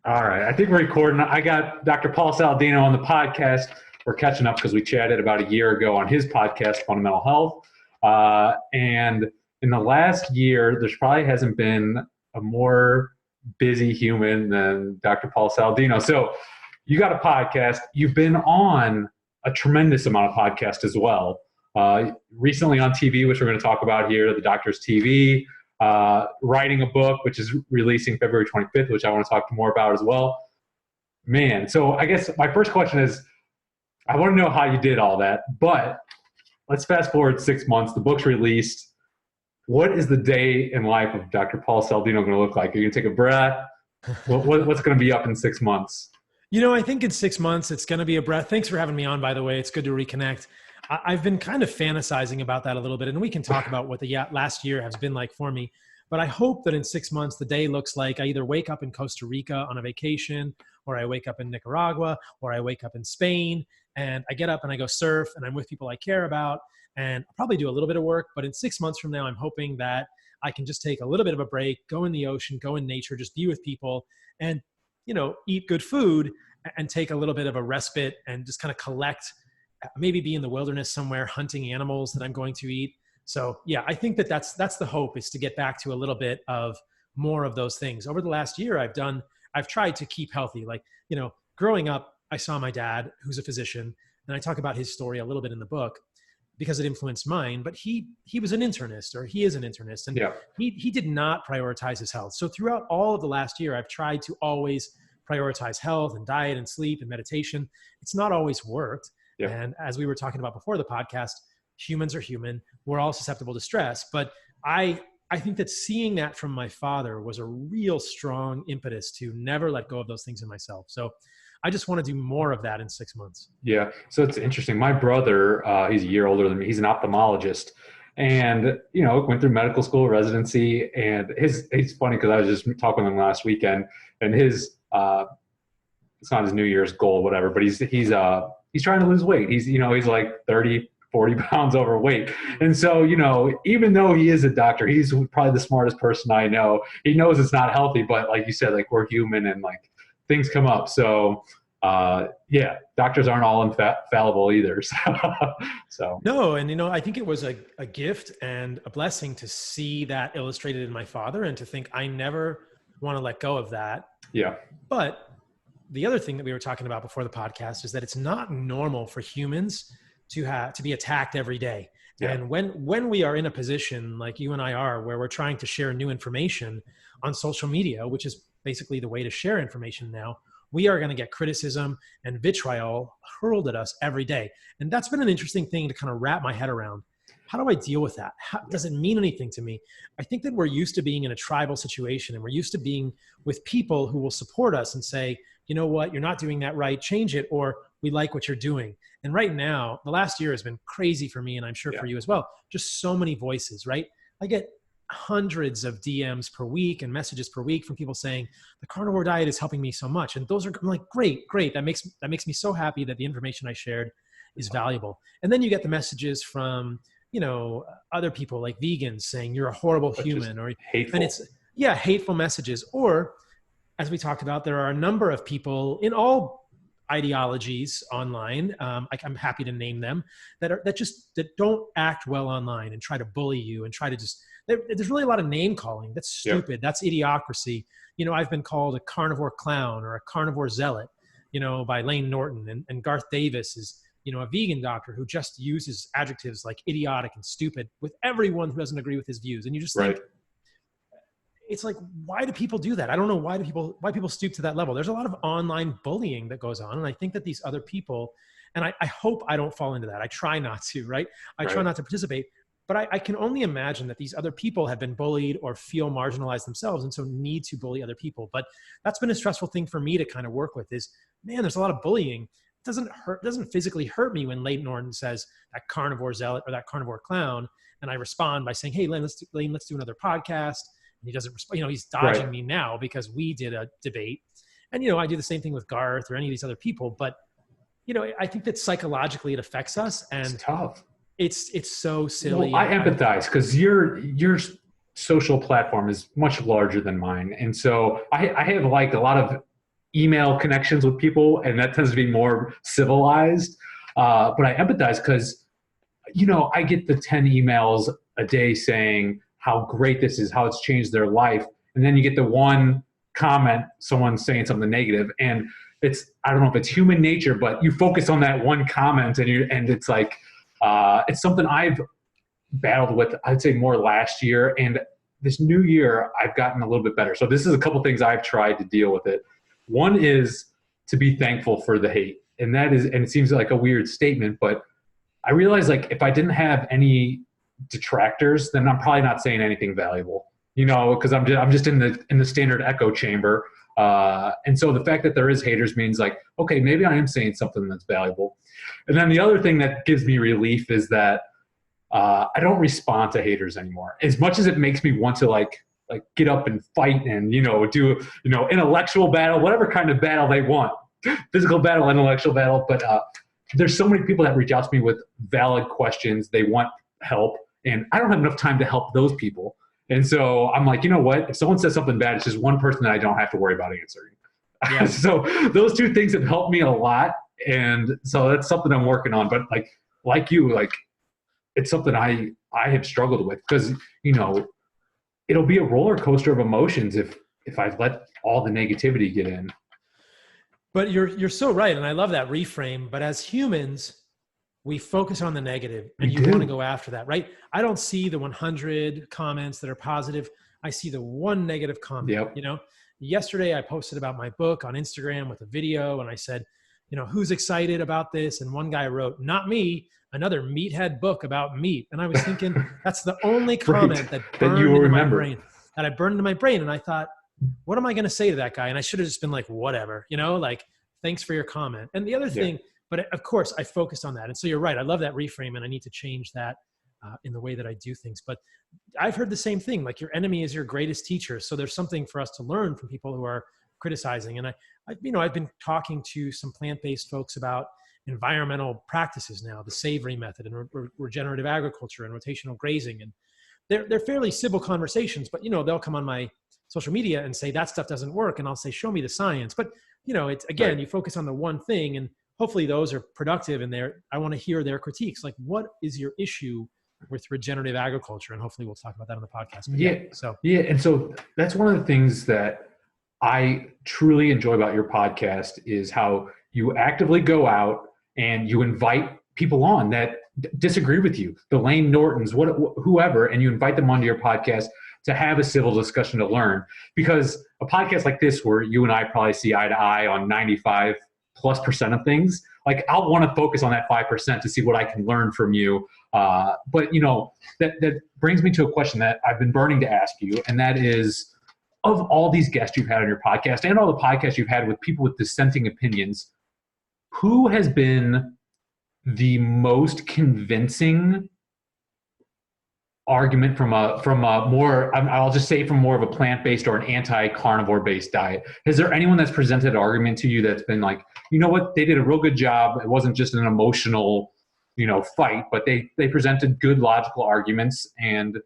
All right. I think we're recording. I got Dr. Paul Saladino on the podcast. We're catching up because we chatted about a year ago on his podcast, Fundamental Health. And in the last year, there's probably hasn't been a more busy human than Dr. Paul Saladino. So you got a podcast. You've been on a tremendous amount of podcasts as well. Recently on TV, which we're going to talk about here, the Doctor's TV. Writing a book, which is releasing February 25th, which I want to talk more about as well. Man, so I guess my first question is, I want to know how you did all that, but let's fast forward 6 months. The book's released. What is the day in life of Dr. Paul Saladino going to look like? Are you going to take a breath? What's going to be up in 6 months? I think in 6 months, it's going to be a breath. Thanks for having me on, by the way. It's good to reconnect. I've been kind of fantasizing about that a little bit, and we can talk about what the last year has been like for me. But I hope that in 6 months, the day looks like I either wake up in Costa Rica on a vacation, or I wake up in Nicaragua, or I wake up in Spain, and I get up and I go surf, and I'm with people I care about, and I'll probably do a little bit of work. But in 6 months from now, I'm hoping that I can just take a little bit of a break, go in the ocean, go in nature, just be with people, and eat good food, and take a little bit of a respite, and just kind of collect, maybe be in the wilderness somewhere hunting animals that I'm going to eat. So yeah, I think that's the hope, is to get back to a little bit of more of those things. Over the last year, I've tried to keep healthy. Like, growing up, I saw my dad, who's a physician, and I talk about his story a little bit in the book because it influenced mine, but he was an internist, or he is an internist, and he did not prioritize his health. So throughout all of the last year, I've tried to always prioritize health and diet and sleep and meditation. It's not always worked. Yeah. And as we were talking about before the podcast, humans are human. We're all susceptible to stress. But I think that seeing that from my father was a real strong impetus to never let go of those things in myself. So I just want to do more of that in 6 months. Yeah. So it's interesting. My brother, he's a year older than me. He's an ophthalmologist, and, went through medical school residency. And it's funny because I was just talking with him last weekend, and it's not his New Year's goal, whatever, but he's trying to lose weight. He's like 30, 40 pounds overweight. And so, even though he is a doctor, he's probably the smartest person I know. He knows it's not healthy, but like you said, like, we're human and like things come up. So, doctors aren't all infallible either. So. No. And, I think it was a gift and a blessing to see that illustrated in my father, and to think I never want to let go of that. Yeah. But the other thing that we were talking about before the podcast is that it's not normal for humans to be attacked every day. Yeah. And when we are in a position like you and I are, where we're trying to share new information on social media, which is basically the way to share information now, we are going to get criticism and vitriol hurled at us every day. And that's been an interesting thing to kind of wrap my head around. How do I deal with that? Does it mean anything to me? I think that we're used to being in a tribal situation, and we're used to being with people who will support us and say, you know what, you're not doing that right, change it, or we like what you're doing. And right now, the last year has been crazy for me, and I'm sure for you as well. Just so many voices, right? I get hundreds of DMs per week and messages per week from people saying, the carnivore diet is helping me so much. And I'm like, great. That makes me so happy that the information I shared is valuable. And then you get the messages from, other people like vegans saying you're a horrible human, or hateful. And it's hateful messages. Or, as we talked about, there are a number of people in all ideologies online, I'm happy to name them, that don't act well online and try to bully you and try to there's really a lot of name calling. That's stupid. Yep. That's idiocracy. I've been called a carnivore clown or a carnivore zealot, by Lane Norton, and Garth Davis is, a vegan doctor who just uses adjectives like idiotic and stupid with everyone who doesn't agree with his views. And you just think, it's like, why do people do that? I don't know why people stoop to that level. There's a lot of online bullying that goes on. And I think that these other people, and I hope I don't fall into that. I try not to, right? I try not to participate, but I can only imagine that these other people have been bullied or feel marginalized themselves, and so need to bully other people. But that's been a stressful thing for me to kind of work with is, man, there's a lot of bullying. It doesn't physically hurt me when Lane Norton says that carnivore zealot or that carnivore clown. And I respond by saying, hey, Lane, let's do another podcast. And he doesn't respond. He's dodging me now because we did a debate. And, I do the same thing with Garth or any of these other people. But, I think that psychologically it affects us. And it's tough. It's so silly. Well, I empathize because your social platform is much larger than mine. And so I have like a lot of email connections with people, and that tends to be more civilized. But I empathize because, I get the 10 emails a day saying how great this is, how it's changed their life. And then you get the one comment, someone saying something negative. And I don't know if it's human nature, but you focus on that one comment and it's like, it's something I've battled with, I'd say more last year. And this new year, I've gotten a little bit better. So this is a couple things I've tried to deal with it. One is to be thankful for the hate. And it seems like a weird statement, but I realize like if I didn't have any detractors, then I'm probably not saying anything valuable, because I'm just in the standard echo chamber. And so the fact that there is haters means like, okay, maybe I am saying something that's valuable. And then the other thing that gives me relief is that I don't respond to haters anymore. As much as it makes me want to like get up and fight and, do, intellectual battle, whatever kind of battle they want, physical battle, intellectual battle. But there's so many people that reach out to me with valid questions. They want help, and I don't have enough time to help those people. And so I'm like, you know what? If someone says something bad, it's just one person that I don't have to worry about answering. Yeah. So those two things have helped me a lot. And so that's something I'm working on. But like you, it's something I have struggled with because, it'll be a roller coaster of emotions if I let all the negativity get in. But you're so right. And I love that reframe. But as humans, we focus on the negative and you want to go after that, right? I don't see the 100 comments that are positive. I see the one negative comment. Yep. Yesterday I posted about my book on Instagram with a video and I said, who's excited about this? And one guy wrote, not me, another meathead book about meat. And I was thinking, that's the only comment that burned into my brain, that I burned into my brain. And I thought, what am I going to say to that guy? And I should have just been like, whatever, thanks for your comment. And the other thing, but of course I focused on that. And so you're right. I love that reframe and I need to change that in the way that I do things. But I've heard the same thing, like your enemy is your greatest teacher. So there's something for us to learn from people who are criticizing. And I've been talking to some plant-based folks about environmental practices now, the savory method and regenerative agriculture and rotational grazing. And they're fairly civil conversations, but they'll come on my social media and say that stuff doesn't work. And I'll say, show me the science. But it's again, right. You focus on the one thing and hopefully those are productive and I want to hear their critiques. Like, what is your issue with regenerative agriculture? And hopefully we'll talk about that on the podcast. But And so that's one of the things that I truly enjoy about your podcast is how you actively go out and you invite people on that disagree with you, the Lane Nortons, whoever, and you invite them onto your podcast to have a civil discussion to learn. Because a podcast like this, where you and I probably see eye to eye on 95+% of things, like I'll want to focus on that 5% to see what I can learn from you. But that brings me to a question that I've been burning to ask you, and that is, of all these guests you've had on your podcast and all the podcasts you've had with people with dissenting opinions, who has been the most convincing argument from a more, I'll just say from more of a plant-based or an anti-carnivore based diet? Is there anyone that's presented an argument to you that's been like, you know what, they did a real good job. It wasn't just an emotional, fight, but they presented good logical arguments and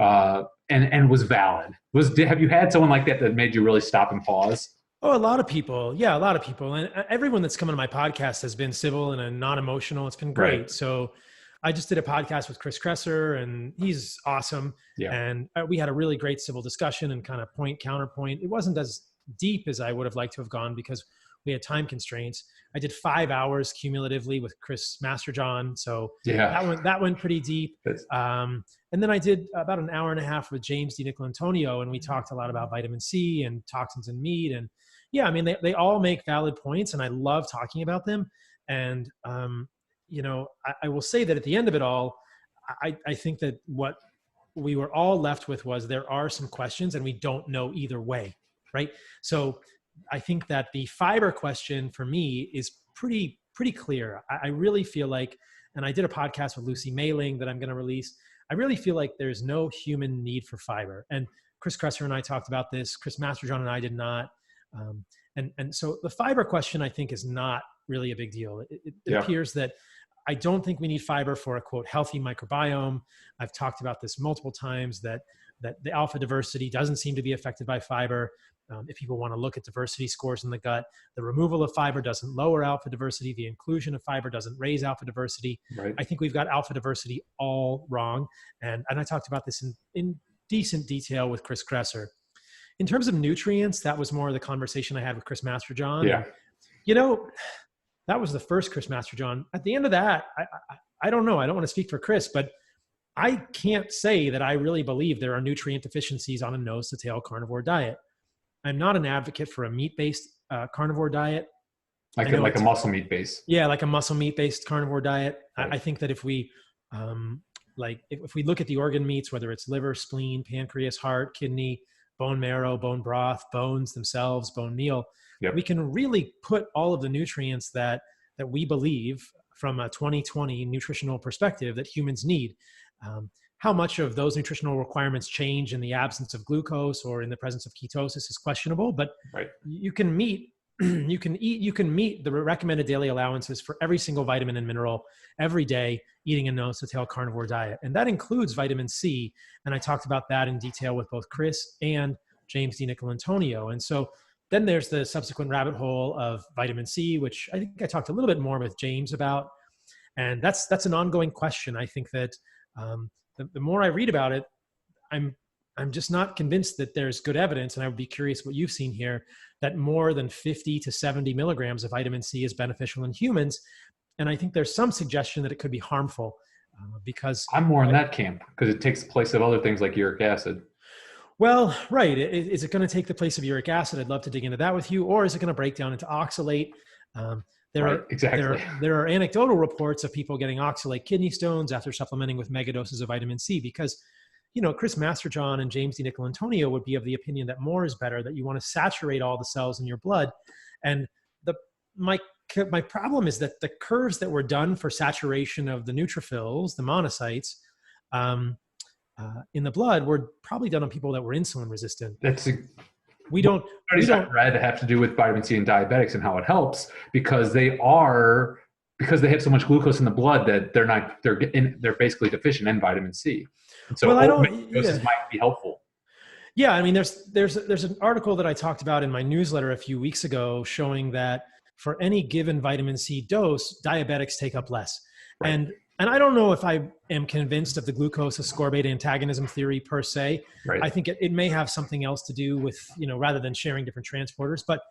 was valid. Have you had someone like that made you really stop and pause? Oh, a lot of people. Yeah, a lot of people. And everyone that's come on my podcast has been civil and not emotional. It's been great. Right. So I just did a podcast with Chris Kresser and he's awesome. Yeah. And we had a really great civil discussion and kind of point, counterpoint. It wasn't as deep as I would have liked to have gone because we had time constraints. I did 5 hours cumulatively with Chris Masterjohn. So that went pretty deep. And then I did about an hour and a half with James DiNicolantonio, and we talked a lot about vitamin C and toxins in meat. And yeah, I mean, they all make valid points and I love talking about them. And, I will say that at the end of it all, I think that what we were all left with was there are some questions and we don't know either way, right? So I think that the fiber question for me is pretty clear. I really feel like, and I did a podcast with Lucy Mailing that I'm going to release. I really feel like there's no human need for fiber. And Chris Kresser and I talked about this. Chris Masterjohn and I did not. And so the fiber question, I think, is not really a big deal. It appears that I don't think we need fiber for a, quote, healthy microbiome. I've talked about this multiple times that that the alpha diversity doesn't seem to be affected by fiber. If people want to look at diversity scores in the gut, the removal of fiber doesn't lower alpha diversity. The inclusion of fiber doesn't raise alpha diversity. Right. I think we've got alpha diversity all wrong. And I talked about this in decent detail with Chris Kresser. In terms of nutrients, that was more of the conversation I had with Chris Masterjohn. Yeah. And, that was the first Chris Masterjohn. At the end of that, I don't know. I don't want to speak for Chris, but I can't say that I really believe there are nutrient deficiencies on a nose to tail carnivore diet. I'm not an advocate for a meat-based carnivore diet. Like a muscle meat base. Yeah, like a muscle meat-based carnivore diet. Right. I think that if we if we look at the organ meats, whether it's liver, spleen, pancreas, heart, kidney, bone marrow, bone broth, bones themselves, bone meal, yep, we can really put all of the nutrients that we believe from a 2020 nutritional perspective that humans need. How much of those nutritional requirements change in the absence of glucose or in the presence of ketosis is questionable, but right, you can meet the recommended daily allowances for every single vitamin and mineral every day eating a nose to tail carnivore diet. And that includes vitamin C. And I talked about that in detail with both Chris and James DiNicolantonio. And so then there's the subsequent rabbit hole of vitamin C, which I think I talked a little bit more with James about. And that's an ongoing question. I think that the more I read about it, I'm just not convinced that there's good evidence, and I would be curious what you've seen here, that more than 50 to 70 milligrams of vitamin C is beneficial in humans. And I think there's some suggestion that it could be harmful because... I'm more in that camp because it takes the place of other things like uric acid. Well, right. Is it going to take the place of uric acid? I'd love to dig into that with you. Or is it going to break down into oxalate? Exactly. There are anecdotal reports of people getting oxalate kidney stones after supplementing with megadoses of vitamin C because, Chris Masterjohn and James DiNicolantonio would be of the opinion that more is better, that you want to saturate all the cells in your blood. And my problem is that the curves that were done for saturation of the neutrophils, the monocytes, in the blood were probably done on people that were insulin resistant. Studies I've read have to do with vitamin C and diabetics and how it helps because they have so much glucose in the blood that they're basically deficient in vitamin C. And so doses might be helpful. Yeah, I mean, there's an article that I talked about in my newsletter a few weeks ago showing that for any given vitamin C dose, diabetics take up less. Right. And I don't know if I am convinced of the glucose ascorbate antagonism theory per se. Right. I think it may have something else to do with, rather than sharing different transporters, but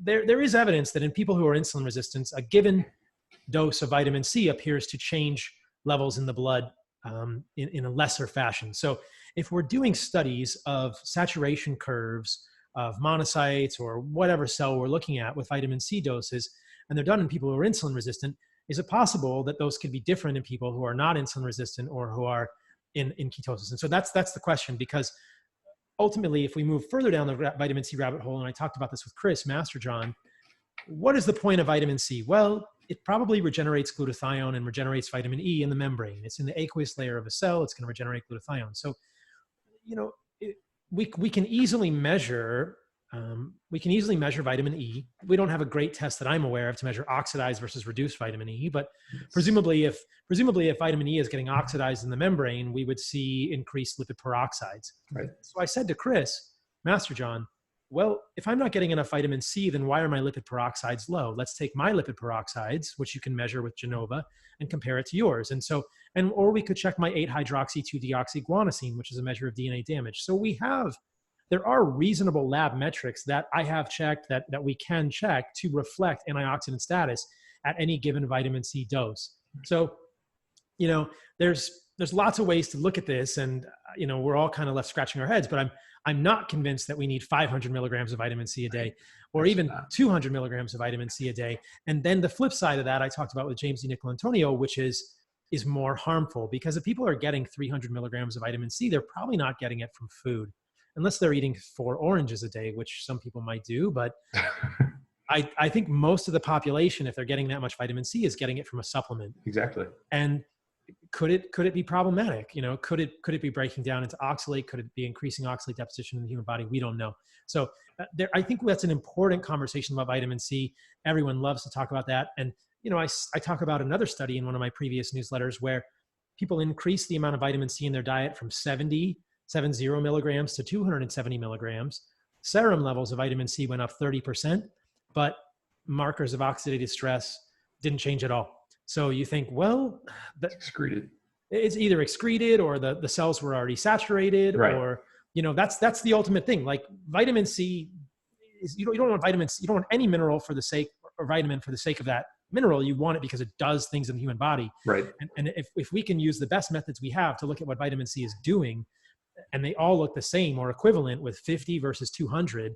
there is evidence that in people who are insulin resistant, a given dose of vitamin C appears to change levels in the blood in a lesser fashion. So if we're doing studies of saturation curves of monocytes or whatever cell we're looking at with vitamin C doses, and they're done in people who are insulin resistant, is it possible that those could be different in people who are not insulin resistant or who are in ketosis? And so that's the question, because ultimately, if we move further down the vitamin C rabbit hole, and I talked about this with Chris Masterjohn, what is the point of vitamin C? Well, it probably regenerates glutathione and regenerates vitamin E in the membrane. It's in the aqueous layer of a cell. It's going to regenerate glutathione. So, we can easily measure vitamin E. We don't have a great test that I'm aware of to measure oxidized versus reduced vitamin E, but presumably if vitamin E is getting oxidized in the membrane, we would see increased lipid peroxides. Right. So I said to Chris Masterjohn, well, if I'm not getting enough vitamin C, then why are my lipid peroxides low? Let's take my lipid peroxides, which you can measure with Genova, and compare it to yours. Or we could check my 8-hydroxy-2-deoxyguanosine, which is a measure of DNA damage. So there are reasonable lab metrics that I have checked that we can check to reflect antioxidant status at any given vitamin C dose. So, there's lots of ways to look at this, and we're all kind of left scratching our heads, but I'm not convinced that we need 500 milligrams of vitamin C a day or even 200 milligrams of vitamin C a day. And then the flip side of that, I talked about with James DiNicolantonio, which is more harmful, because if people are getting 300 milligrams of vitamin C, they're probably not getting it from food, unless they're eating 4 oranges a day, which some people might do. But I think most of the population, if they're getting that much vitamin C, is getting it from a supplement. Exactly. And could it be problematic? Could it be breaking down into oxalate? Could it be increasing oxalate deposition in the human body? We don't know. So I think that's an important conversation about vitamin C. Everyone loves to talk about that. And, I talk about another study in one of my previous newsletters where people increase the amount of vitamin C in their diet from 70 70 milligrams to 270 milligrams. Serum levels of vitamin C went up 30%, but markers of oxidative stress didn't change at all. So you think, well, Excreted. It's either excreted or the cells were already saturated, right. or, that's the ultimate thing. Like vitamin C is, you don't want vitamin C, you don't want any mineral for the sake, or vitamin for the sake of that mineral. You want it because it does things in the human body. Right. And if we can use the best methods we have to look at what vitamin C is doing, and they all look the same or equivalent with 50 versus 200,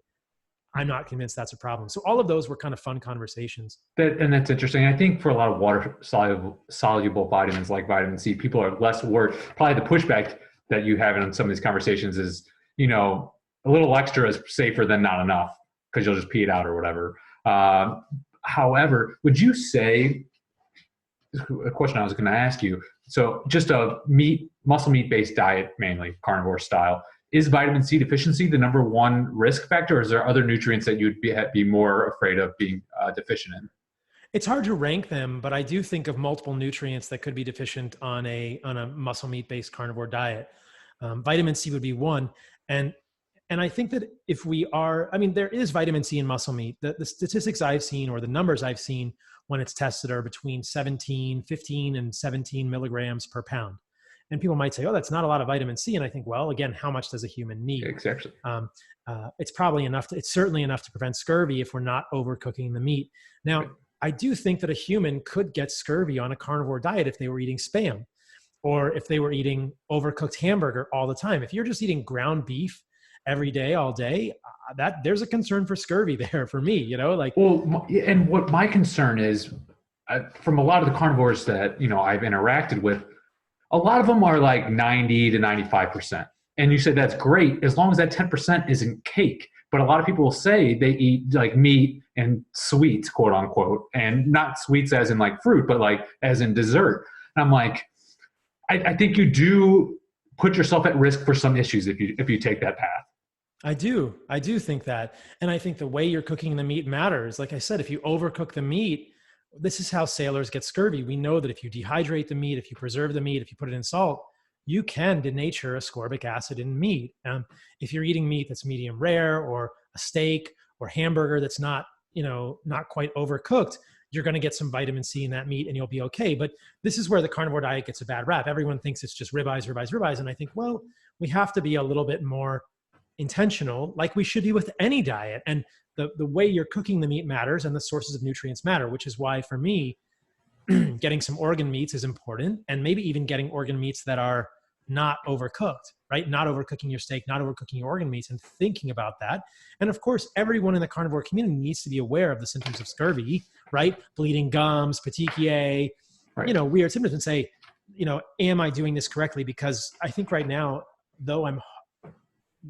I'm not convinced that's a problem. So all of those were kind of fun conversations. And that's interesting. I think for a lot of water soluble vitamins like vitamin C, people are less worried. Probably the pushback that you have in some of these conversations is, a little extra is safer than not enough because you'll just pee it out or whatever. However, would you say, a question I was going to ask you, so just a muscle meat based diet, mainly carnivore style, is vitamin C deficiency the number one risk factor, or is there other nutrients that you'd be more afraid of being deficient in? It's hard to rank them, but I do think of multiple nutrients that could be deficient on a muscle meat based carnivore diet. Vitamin C would be one. And I think that if we are, there is vitamin C in muscle meat. The statistics I've seen, or the numbers I've seen when it's tested, are between 15 and 17 milligrams per pound. And people might say, oh, that's not a lot of vitamin C. And I think, well, again, how much does a human need? Exactly. It's probably enough. It's certainly enough to prevent scurvy if we're not overcooking the meat. Now, right. I do think that a human could get scurvy on a carnivore diet if they were eating Spam, or if they were eating overcooked hamburger all the time. If you're just eating ground beef every day, all day, that there's a concern for scurvy there for me, Well, and what my concern is, from a lot of the carnivores that, I've interacted with, a lot of them are like 90 to 95%. And you said that's great as long as that 10% isn't cake. But a lot of people will say they eat like meat and sweets, quote unquote, and not sweets as in like fruit, but like as in dessert. And I'm like, I think you do put yourself at risk for some issues if you take that path. I do think that. And I think the way you're cooking the meat matters. Like I said, if you overcook the meat, this is how sailors get scurvy. We know that if you dehydrate the meat, if you preserve the meat, if you put it in salt, you can denature ascorbic acid in meat. If you're eating meat that's medium rare, or a steak or hamburger that's not quite overcooked, you're going to get some vitamin C in that meat and you'll be okay. But this is where the carnivore diet gets a bad rap. Everyone thinks it's just ribeyes. And I think, well, we have to be a little bit more intentional, like we should be with any diet. And the way you're cooking the meat matters, and the sources of nutrients matter, which is why for me, getting some organ meats is important, and maybe even getting organ meats that are not overcooked, right? Not overcooking your steak, not overcooking your organ meats, and thinking about that. And of course, everyone in the carnivore community needs to be aware of the symptoms of scurvy, right? Bleeding gums, petechiae, right. Weird symptoms, and say, am I doing this correctly? Because I think right now, though I'm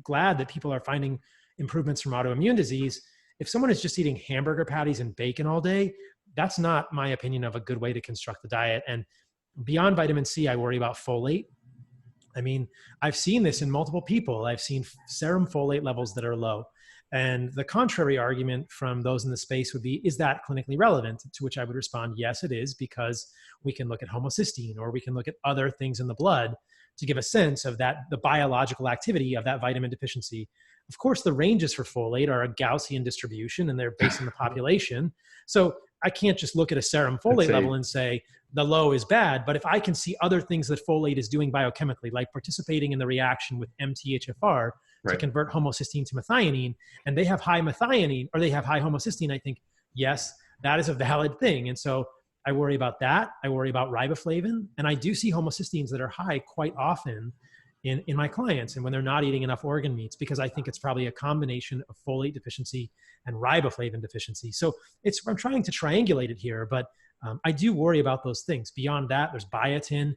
glad that people are finding improvements from autoimmune disease, if someone is just eating hamburger patties and bacon all day, that's not my opinion of a good way to construct the diet. And beyond vitamin C, I worry about folate. I've seen this in multiple people. I've seen serum folate levels that are low. And the contrary argument from those in the space would be, is that clinically relevant? To which I would respond, yes, it is, because we can look at homocysteine, or we can look at other things in the blood to give a sense of the biological activity of that vitamin deficiency. Of course, the ranges for folate are a Gaussian distribution, and they're based on the population. So I can't just look at a serum folate level and say the low is bad. But if I can see other things that folate is doing biochemically, like participating in the reaction with MTHFR to convert homocysteine to methionine, and they have high methionine or they have high homocysteine, I think, yes, that is a valid thing. And so I worry about that. I worry about riboflavin. And I do see homocysteines that are high quite often in my clients, and when they're not eating enough organ meats, because I think it's probably a combination of folate deficiency and riboflavin deficiency. So I'm trying to triangulate it here, but I do worry about those things. Beyond that, there's biotin.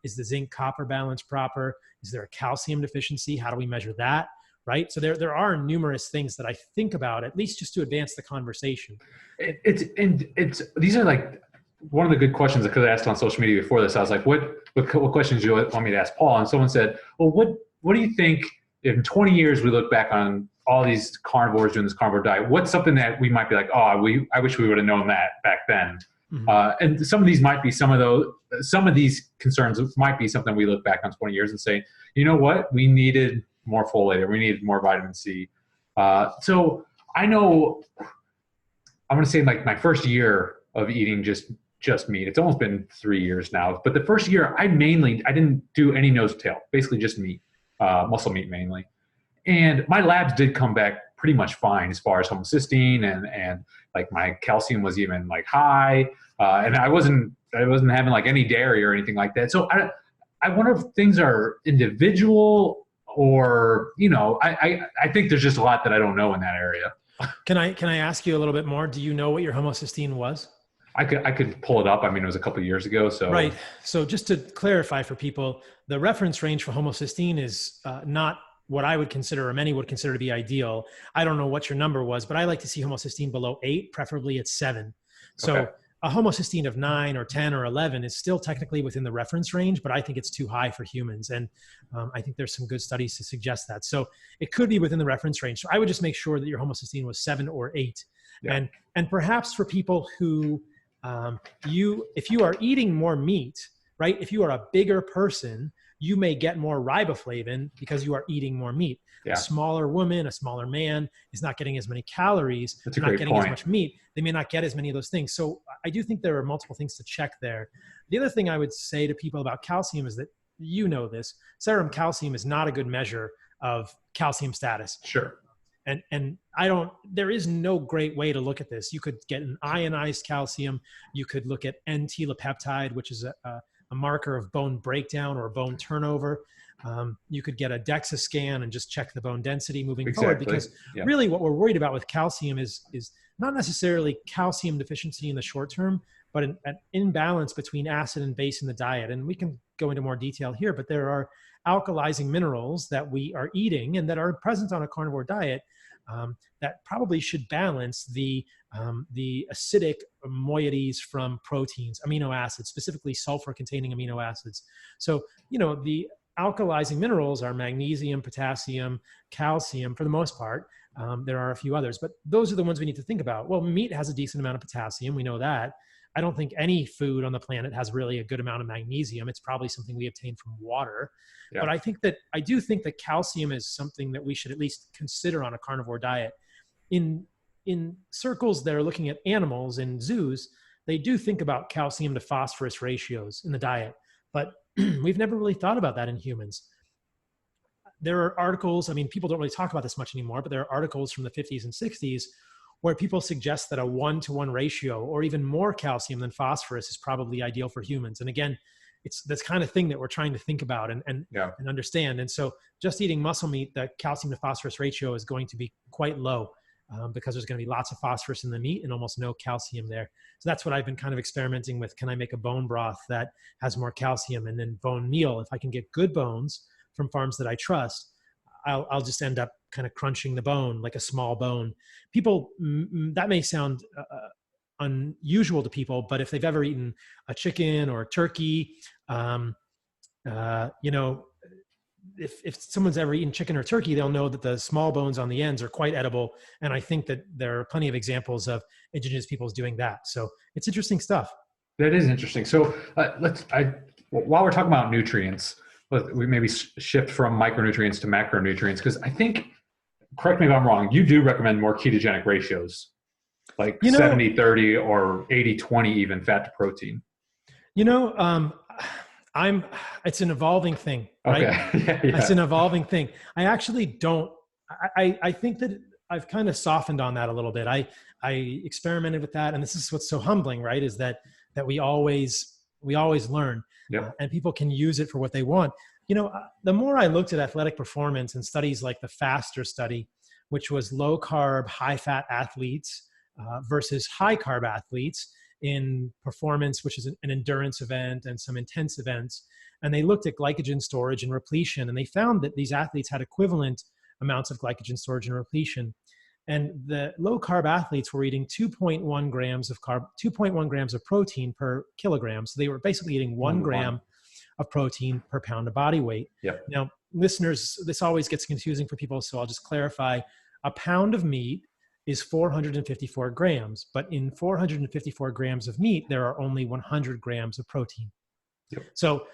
Is the zinc copper balance proper? Is there a calcium deficiency? How do we measure that? Right? So there are numerous things that I think about, at least just to advance the conversation. These are like one of the good questions that I asked on social media before this. I was like, what questions do you want me to ask Paul? And someone said, well, what do you think if in 20 years we look back on all these carnivores doing this carnivore diet? What's something that we might be like, oh, I wish we would have known that back then? Mhm. And some of these concerns might be something we look back on 20 years and say, you know what, we needed more folate, or we needed more vitamin C. So I know, I'm going to say like my first year of eating just meat. It's almost been 3 years now, but the first year I didn't do any nose tail, basically just meat, muscle meat mainly. And my labs did come back pretty much fine as far as homocysteine and like my calcium was even like high. And I wasn't having like any dairy or anything like that. So I wonder if things are individual, or, I think there's just a lot that I don't know in that area. Can I ask you a little bit more? Do you know what your homocysteine was? I could pull it up. I mean, it was a couple of years ago. So Right. So just to clarify for people, the reference range for homocysteine is not what I would consider, or many would consider to be ideal. I don't know what your number was, but I like to see homocysteine below 8, preferably at 7. So okay. a homocysteine of 9 or 10 or 11 is still technically within the reference range, but I think it's too high for humans. And I think there's some good studies to suggest that. So it could be within the reference range. So I would just make sure that your homocysteine was 7 or 8. Yeah. And perhaps for people who, if you are eating more meat, right? If you are a bigger person, you may get more riboflavin because you are eating more meat. Yeah. A smaller woman, a smaller man is not getting as many calories, That's a not great getting point. as much meat. They may not get as many of those things. So I do think there are multiple things to check there. The other thing I would say to people about calcium is that, this, serum calcium is not a good measure of calcium status. Sure. And there is no great way to look at this. You could get an ionized calcium. You could look at N-telepeptide, which is a marker of bone breakdown or bone turnover. You could get a DEXA scan and just check the bone density moving forward, because really what we're worried about with calcium is not necessarily calcium deficiency in the short term, but an imbalance between acid and base in the diet. And we can go into more detail here, but there are alkalizing minerals that we are eating and that are present on a carnivore diet that probably should balance the acidic moieties from proteins, amino acids, specifically sulfur-containing amino acids. So, the alkalizing minerals are magnesium, potassium, calcium for the most part. There are a few others, but those are the ones we need to think about. Well, meat has a decent amount of potassium. We know that. I don't think any food on the planet has really a good amount of magnesium. It's probably something we obtain from water. Yeah. But I do think that calcium is something that we should at least consider on a carnivore diet. In circles that are looking at animals in zoos, they do think about calcium to phosphorus ratios in the diet, but we've never really thought about that in humans. There are articles, people don't really talk about this much anymore, but there are articles from the 50s and 60s where people suggest that a 1-to-1 ratio or even more calcium than phosphorus is probably ideal for humans. And again, it's this kind of thing that we're trying to think about and understand. And so just eating muscle meat, the calcium to phosphorus ratio is going to be quite low because there's going to be lots of phosphorus in the meat and almost no calcium there. So that's what I've been kind of experimenting with. Can I make a bone broth that has more calcium? And then bone meal, if I can get good bones from farms that I trust, I'll just end up kind of crunching the bone like a small bone. People, that may sound unusual to people, but if they've ever eaten a chicken or a turkey, if someone's ever eaten chicken or turkey, they'll know that the small bones on the ends are quite edible. And I think that there are plenty of examples of indigenous peoples doing that. So it's interesting stuff. That is interesting. So while we're talking about nutrients, we maybe shift from micronutrients to macronutrients, because I think, correct me if I'm wrong, you do recommend more ketogenic ratios, like 70-30 or 80-20 even fat to protein. It's an evolving thing, right? Okay. Yeah. It's an evolving thing. I actually don't, I think that I've kind of softened on that a little bit. I experimented with that, and this is what's so humbling, right? Is that we always learn. Yep. And people can use it for what they want. The more I looked at athletic performance and studies like the FASTER study, which was low carb, high fat athletes versus high carb athletes in performance, which is an endurance event and some intense events. And they looked at glycogen storage and repletion, and they found that these athletes had equivalent amounts of glycogen storage and repletion. And the low carb athletes were eating 2.1 grams of protein per kilogram. So they were basically eating 1 gram of protein per pound of body weight. Yep. Now, listeners, this always gets confusing for people, so I'll just clarify. A pound of meat is 454 grams, but in 454 grams of meat, there are only 100 grams of protein. Yep. So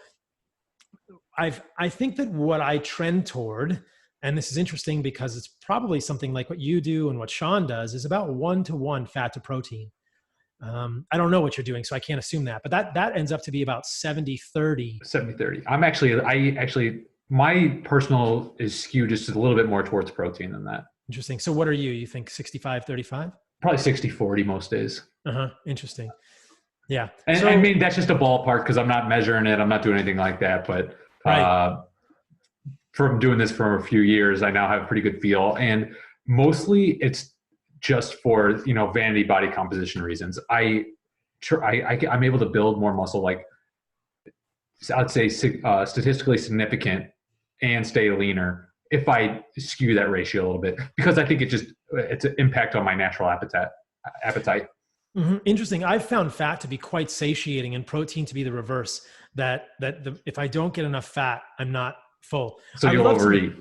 I think that what I trend toward, and this is interesting because it's probably something like what you do and what Sean does, is about 1-to-1 fat to protein. I don't know what you're doing, so I can't assume that, but that ends up to be about 70-30. 70-30. My personal is skewed just a little bit more towards protein than that. Interesting. So what are you? You think 65-35? Probably 60-40 most days. Interesting. Yeah. And so, I mean, that's just a ballpark because I'm not measuring it. I'm not doing anything like that. But right. From doing this for a few years, I now have a pretty good feel. And mostly it's just for, vanity body composition reasons. I'm able to build more muscle, like I'd say statistically significant, and stay leaner if I skew that ratio a little bit, because I think it's an impact on my natural appetite. Mm-hmm. Interesting. I've found fat to be quite satiating and protein to be the reverse. If I don't get enough fat, I'm not full. So you'll overeat.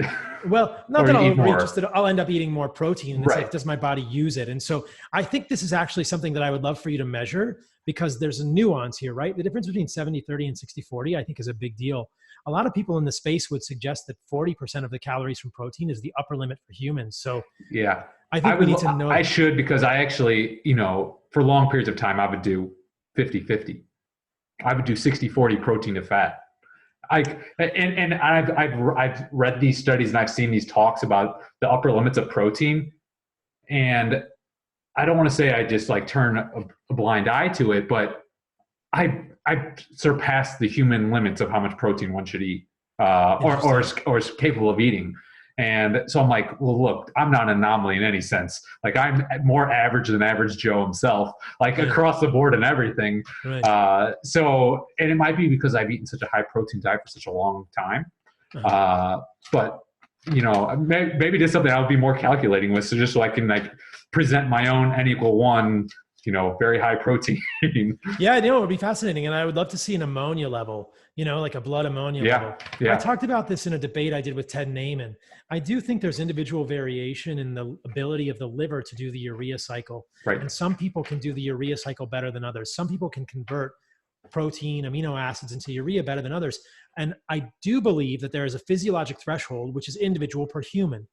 Well, not that I'll overeat, just that I'll end up eating more protein. And it's like, does my body use it? And so I think this is actually something that I would love for you to measure, because there's a nuance here, right? The difference between 70-30 and 60-40, I think, is a big deal. A lot of people in the space would suggest that 40% of the calories from protein is the upper limit for humans. So yeah, I think we need to know. I should, because I actually, for long periods of time, I would do 50-50. I would do 60-40 protein to fat. I've read these studies and I've seen these talks about the upper limits of protein, and I don't want to say I just like turn a blind eye to it, but I surpassed the human limits of how much protein one should eat, or is capable of eating. And so I'm like, well, look, I'm not an anomaly in any sense. Like, I'm more average than average Joe himself, like across the board and everything. Right. And it might be because I've eaten such a high protein diet for such a long time. But maybe there's something I would be more calculating with. So just so I can like present my own N=1, very high protein. Yeah, I know. It would be fascinating. And I would love to see an ammonia level, like a blood ammonia level. Yeah. I talked about this in a debate I did with Ted Naiman. I do think there's individual variation in the ability of the liver to do the urea cycle. Right. And some people can do the urea cycle better than others. Some people can convert protein, amino acids into urea better than others. And I do believe that there is a physiologic threshold, which is individual per human.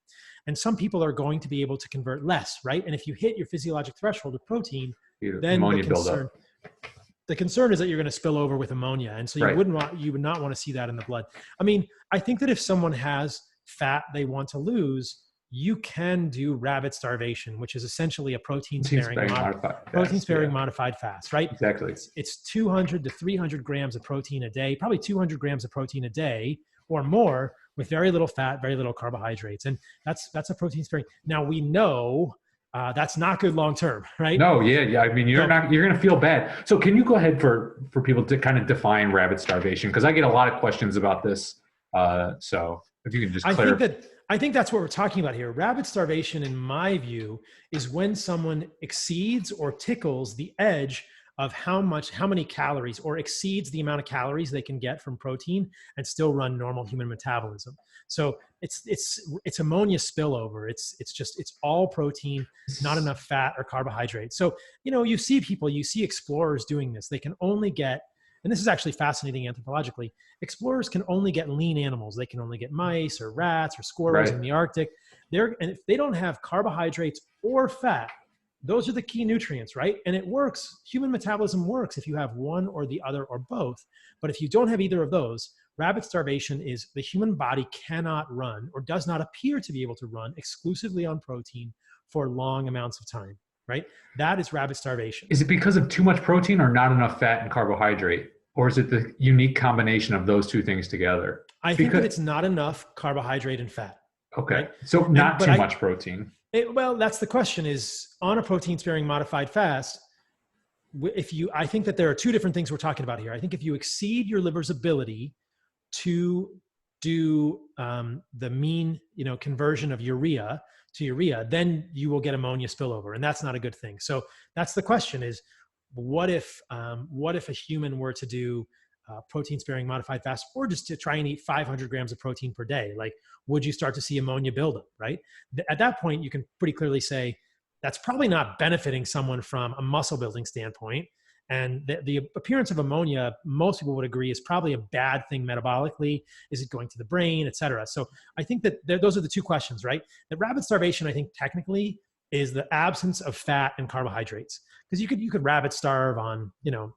And some people are going to be able to convert less, right? And if you hit your physiologic threshold of protein, then the concern is that you're going to spill over with ammonia. And so you would not want to see that in the blood. I mean, I think that if someone has fat they want to lose, you can do rabbit starvation, which is essentially a protein-sparing modified fast, right? Exactly. It's 200 to 300 grams of protein a day, probably 200 grams of protein a day or more, with very little fat, very little carbohydrates. And that's a protein sparing. Now we know that's not good long-term, right? No, yeah. I mean, you're going to feel bad. So can you go ahead for people to kind of define rabbit starvation? Because I get a lot of questions about this. So if you can just clarify. I think that's what we're talking about here. Rabbit starvation, in my view, is when someone exceeds or tickles the edge of how many calories, or exceeds the amount of calories they can get from protein and still run normal human metabolism. So it's ammonia spillover. It's all protein, not enough fat or carbohydrates. So, you see explorers doing this. They can only get, and this is actually fascinating anthropologically, explorers can only get lean animals. They can only get mice or rats or squirrels in the Arctic. And if they don't have carbohydrates or fat, those are the key nutrients, right? And it works. Human metabolism works if you have one or the other or both. But if you don't have either of those, rabbit starvation is the human body cannot run, or does not appear to be able to run, exclusively on protein for long amounts of time, right? That is rabbit starvation. Is it because of too much protein or not enough fat and carbohydrate? Or is it the unique combination of those two things together? I think that it's not enough carbohydrate and fat. Okay. Right? So not too much protein. Well, that's the question, is on a protein-sparing modified fast, I think that there are two different things we're talking about here. I think if you exceed your liver's ability to do the mean, conversion of urea to urea, then you will get ammonia spillover, and that's not a good thing. So that's the question: is what if a human were to do protein-sparing modified fast, or just to try and eat 500 grams of protein per day? Like, would you start to see ammonia buildup, right? At that point, you can pretty clearly say that's probably not benefiting someone from a muscle building standpoint. And the appearance of ammonia, most people would agree, is probably a bad thing metabolically. Is it going to the brain, et cetera? So I think that those are the two questions, right? That rabbit starvation, I think technically, is the absence of fat and carbohydrates. Because you could rabbit starve on,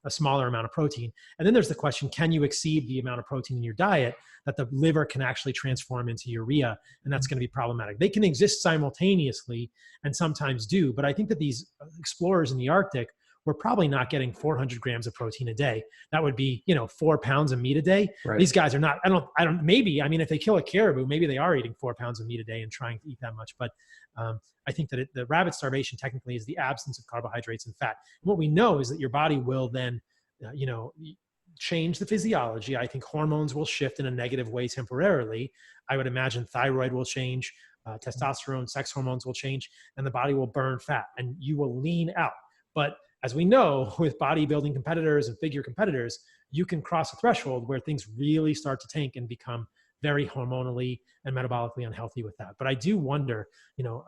a smaller amount of protein. And then there's the question, can you exceed the amount of protein in your diet that the liver can actually transform into urea? And that's going to be problematic. They can exist simultaneously and sometimes do, but I think that these explorers in the Arctic were probably not getting 400 grams of protein a day. That would be, 4 pounds of meat a day. Right. These guys are not, maybe, if they kill a caribou, maybe they are eating 4 pounds of meat a day and trying to eat that much. But I think that the rabbit starvation technically is the absence of carbohydrates and fat. And what we know is that your body will then, change the physiology. I think hormones will shift in a negative way temporarily. I would imagine thyroid will change, testosterone, sex hormones will change, and the body will burn fat and you will lean out. But as we know, with bodybuilding competitors and figure competitors, you can cross a threshold where things really start to tank and become very hormonally and metabolically unhealthy with that. But I do wonder,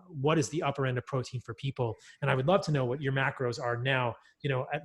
what is the upper end of protein for people? And I would love to know what your macros are now, at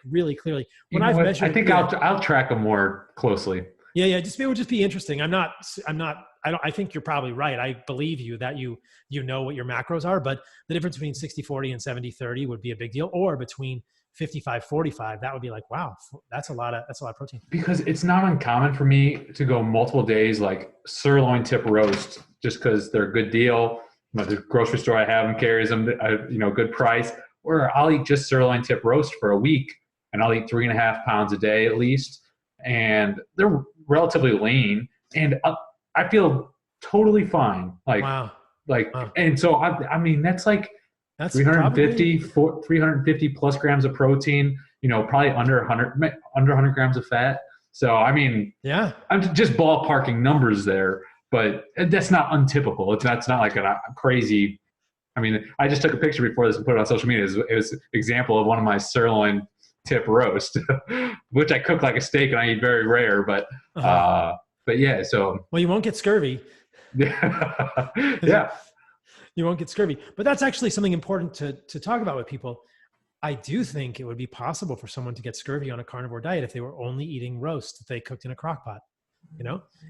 really clearly. When I've measured, I think I'll track them more closely. Yeah. It would just be interesting. I think you're probably right. I believe you that you know what your macros are, but the difference between 60-40 and 70-30 would be a big deal, or between 55-45, that would be like, wow, that's a lot of protein. Because it's not uncommon for me to go multiple days, like sirloin tip roast, just because they're a good deal. The grocery store I have them carries them, good price. Or I'll eat just sirloin tip roast for a week, and I'll eat 3.5 pounds a day at least. And they're relatively lean, and I feel totally fine. Wow. And so that's like that's 350 plus grams of protein. Probably under 100 grams of fat. So yeah, I'm just ballparking numbers there, but that's not untypical. That's not like a crazy. I just took a picture before this and put it on social media. It was an example of one of my sirloin tip roast, which I cook like a steak and I eat very rare, but yeah, so. Well, you won't get scurvy. Yeah. You won't get scurvy, but that's actually something important to talk about with people. I do think it would be possible for someone to get scurvy on a carnivore diet if they were only eating roast that they cooked in a crock pot.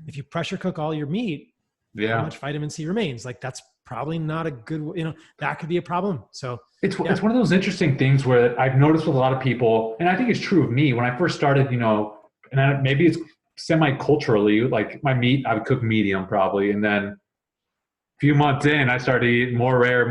If you pressure cook all your meat, how much vitamin C remains? That's probably not a good, that could be a problem. So it's one of those interesting things where I've noticed with a lot of people, and I think it's true of me when I first started, and maybe it's semi-culturally, like my meat, I would cook medium probably. And then a few months in, I started eating more rare.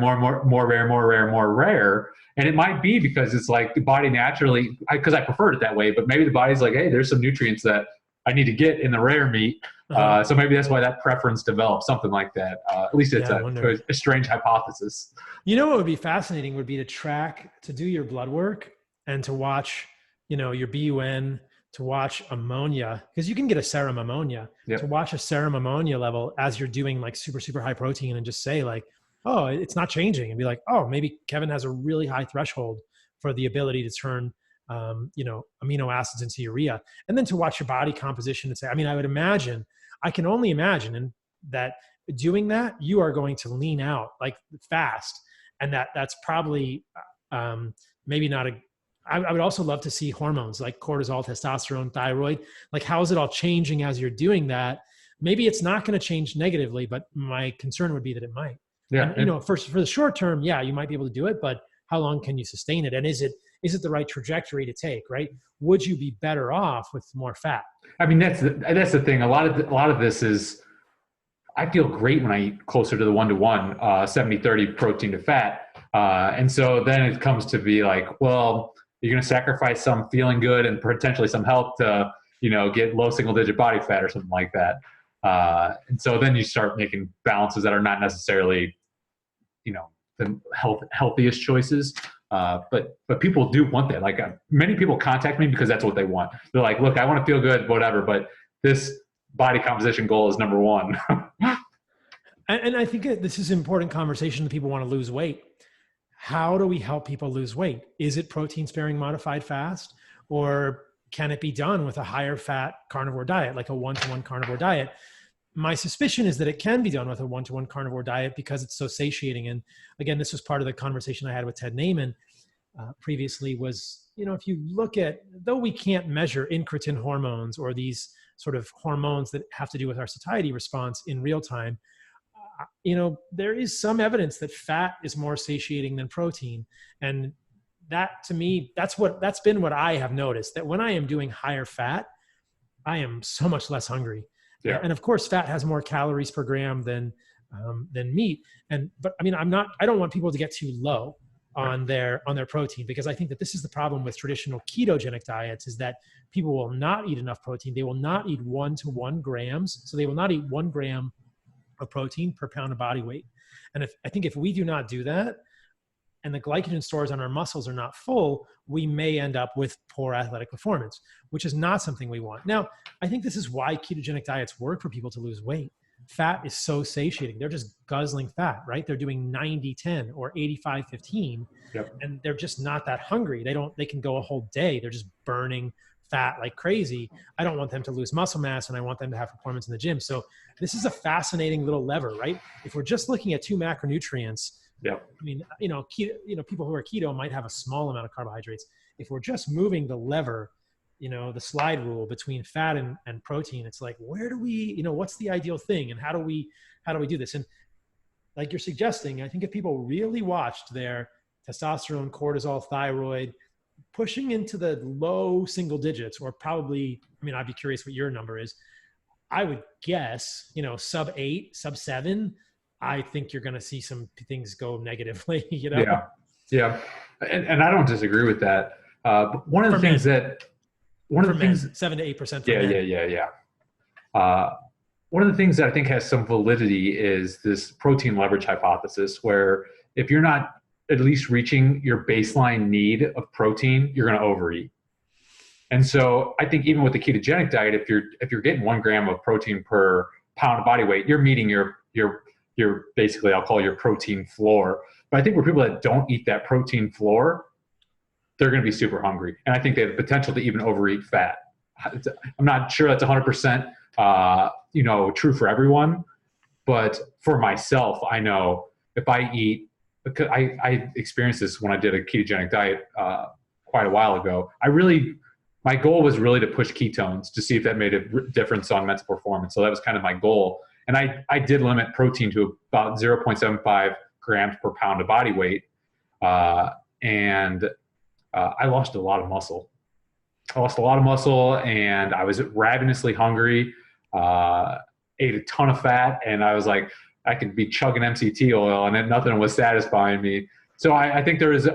And it might be because it's like the body naturally, because I preferred it that way, but maybe the body's like, hey, there's some nutrients that I need to get in the rare meat. So maybe that's why that preference developed, something like that. At least it's a strange hypothesis. What would be fascinating would be to do your blood work and to watch, your BUN, to watch ammonia, because you can get a serum ammonia, to watch a serum ammonia level as you're doing like super, super high protein and just say like, oh, it's not changing, and be like, oh, maybe Kevin has a really high threshold for the ability to turn amino acids into urea, and then to watch your body composition and say, I can only imagine that doing that, you are going to lean out like fast. And that's probably maybe not I would also love to see hormones like cortisol, testosterone, thyroid, like how is it all changing as you're doing that? Maybe it's not going to change negatively, but my concern would be that it might. Yeah. And, for the short term, you might be able to do it, but how long can you sustain it? And is it the right trajectory to take, right? Would you be better off with more fat? That's the thing. A lot of this is, I feel great when I eat closer to the 1-to-1, 70-30 protein to fat. And so then it comes to be like, well, you're going to sacrifice some feeling good and potentially some health to, get low single digit body fat or something like that. And so then you start making balances that are not necessarily, the healthiest choices. But people do want that. Like many people contact me because that's what they want. They're like, look, I want to feel good, whatever, but this body composition goal is number one. And I think this is an important conversation that people want to lose weight. How do we help people lose weight? Is it protein sparing modified fast, or can it be done with a higher fat carnivore diet, like a 1-to-1 carnivore diet? my suspicion is that it can be done with a one-to-one carnivore diet because it's so satiating. And again, this was part of the conversation I had with Ted Naiman previously was, if you look at, though we can't measure incretin hormones or these sort of hormones that have to do with our satiety response in real time, there is some evidence that fat is more satiating than protein. And that, to me, that's been what I have noticed, that when I am doing higher fat, I am so much less hungry. Yeah. And of course, fat has more calories per gram than meat. But I mean, I don't want people to get too low on their protein, because I think that this is the problem with traditional ketogenic diets, is that people will not eat enough protein. They will not eat 1 to 1 grams. So they will not eat 1 gram of protein per pound of body weight. And I think if we do not do that, and the glycogen stores on our muscles are not full, we may end up with poor athletic performance, which is not something we want. Now, I think this is why ketogenic diets work for people to lose weight. Fat is so satiating. They're just guzzling fat, right? They're doing 90-10 or 85-15, yep. And they're just not that hungry. They can go a whole day. They're just burning fat like crazy. I don't want them to lose muscle mass, and I want them to have performance in the gym. So this is a fascinating little lever, right? If we're just looking at 2 macronutrients, yeah. I mean, keto, people who are keto might have a small amount of carbohydrates. If we're just moving the lever, the slide rule between fat and protein, it's like, where do we, what's the ideal thing, and how do we do this? And like you're suggesting, I think if people really watched their testosterone, cortisol, thyroid, pushing into the low single digits, or probably, I'd be curious what your number is. I would guess, sub 8, sub 7, I think you're going to see some things go negatively, Yeah. Yeah. And I don't disagree with that. But one of the things that, 7 to 8%. Yeah. One of the things that I think has some validity is this protein leverage hypothesis, where if you're not at least reaching your baseline need of protein, you're going to overeat. And so I think even with the ketogenic diet, if you're getting 1 gram of protein per pound of body weight, you're meeting your basically, I'll call your protein floor. But I think for people that don't eat that protein floor, they're going to be super hungry. And I think they have the potential to even overeat fat. I'm not sure that's 100%, true for everyone. But for myself, I know if I eat, because I experienced this when I did a ketogenic diet quite a while ago. My goal was really to push ketones to see if that made a difference on mental performance. So that was kind of my goal. And I did limit protein to about 0.75 grams per pound of body weight. And I lost a lot of muscle. And I was ravenously hungry, ate a ton of fat, and I was like, I could be chugging MCT oil and nothing was satisfying me. So I think there is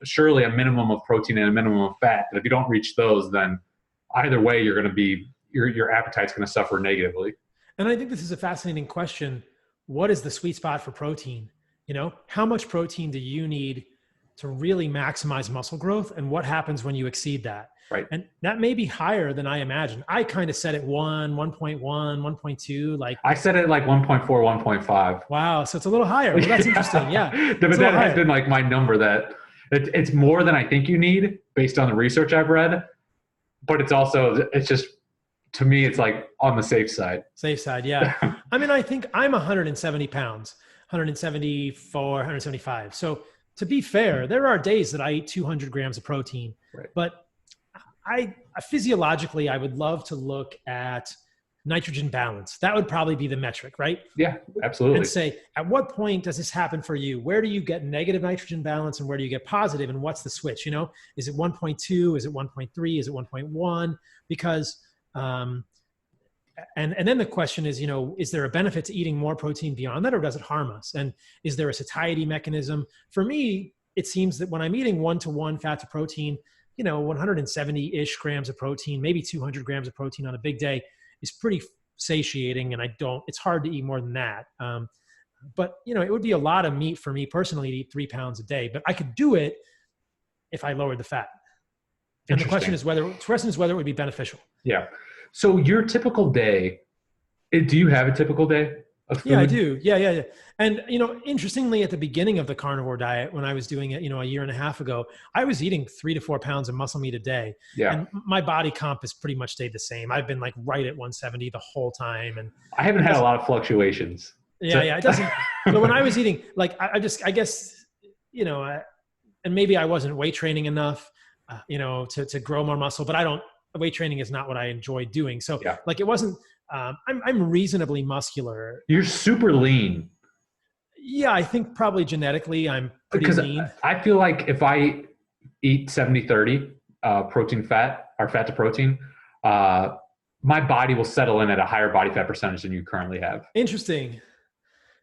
surely a minimum of protein and a minimum of fat. That if you don't reach those, then either way, you're going to be, your appetite's going to suffer negatively. And I think this is a fascinating question. What is the sweet spot for protein? How much protein do you need to really maximize muscle growth? And what happens when you exceed that? Right. And that may be higher than I imagine. I kind of set it 1.1, 1.2. Like I set it like 1.4, 1.5. Wow. So it's a little higher. Well, that's interesting. Yeah. But that has been like my number, that it's more than I think you need based on the research I've read. But it's just, to me, it's like on the safe side. Safe side. Yeah. I think I'm 170 pounds, 174, 175. So to be fair, there are days that I eat 200 grams of protein, right. But physiologically, I would love to look at nitrogen balance. That would probably be the metric, right? Yeah, absolutely. And say, at what point does this happen for you? Where do you get negative nitrogen balance and where do you get positive? And what's the switch? Is it 1.2? Is it 1.3? Is it 1.1? Because, and then the question is, is there a benefit to eating more protein beyond that, or does it harm us? And is there a satiety mechanism? For me, it seems that when I'm eating 1-to-1 fat to protein, 170-ish grams of protein, maybe 200 grams of protein on a big day is pretty satiating. And it's hard to eat more than that. But it would be a lot of meat for me personally to eat 3 pounds a day, but I could do it if I lowered the fat. And the question is whether it would be beneficial. Yeah. So your typical day, do you have a typical day? of food? Yeah, I do. Yeah. And, interestingly, at the beginning of the carnivore diet, when I was doing it, a year and a half ago, I was eating 3 to 4 pounds of muscle meat a day. Yeah. And my body comp has pretty much stayed the same. I've been like right at 170 the whole time. And I haven't had a lot of fluctuations. Yeah, it doesn't. But when I was eating, like, I guess, and maybe I wasn't weight training enough, to grow more muscle, but weight training is not what I enjoy doing. So like, it wasn't, I'm reasonably muscular. You're super lean. Yeah, I think probably genetically I'm pretty lean. I feel like if I eat 70-30 protein fat or fat to protein, my body will settle in at a higher body fat percentage than you currently have. Interesting.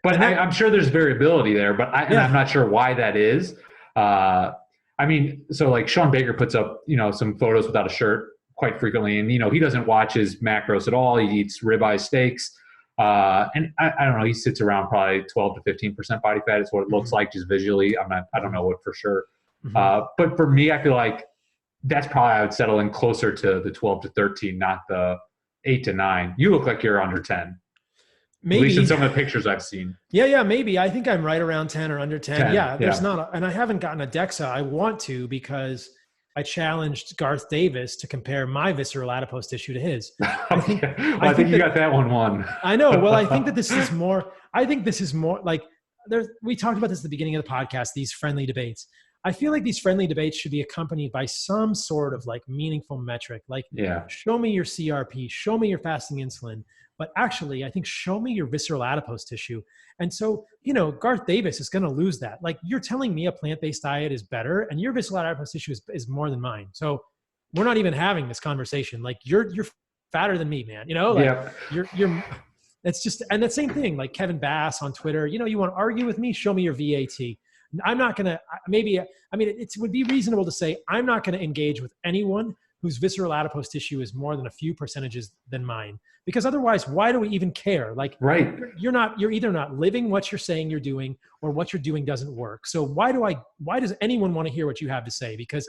But I'm sure there's variability there, but I'm not sure why that is. So like Sean Baker puts up, some photos without a shirt quite frequently. And, he doesn't watch his macros at all. He eats ribeye steaks. And I don't know, he sits around probably 12 to 15% body fat is what it looks like just visually. I don't know what for sure. But for me, I feel like that's probably, I would settle in closer to the 12 to 13, not the 8 to 9. You look like you're under 10. Maybe. At least in some of the pictures I've seen. Yeah, maybe. I think I'm right around 10 or under 10. There's not, and I haven't gotten a DEXA. I want to, because I challenged Garth Davis to compare my visceral adipose tissue to his. I think you got that one won. I know. Well, I think that this is more like we talked about this at the beginning of the podcast, these friendly debates. I feel like these friendly debates should be accompanied by some sort of like meaningful metric, like show me your CRP, show me your fasting insulin. But actually, I think show me your visceral adipose tissue. And so, Garth Davis is going to lose that. Like, you're telling me a plant-based diet is better and your visceral adipose tissue is more than mine. So we're not even having this conversation. Like, you're fatter than me, man. You're it's just, and the same thing, like Kevin Bass on Twitter, you want to argue with me? Show me your VAT. I'm not going to, it would be reasonable to say, I'm not going to engage with anyone whose visceral adipose tissue is more than a few percentages than mine. Because otherwise, why do we even care? Like, right. You're either not living what you're saying you're doing, or what you're doing doesn't work. So why does anyone want to hear what you have to say? Because,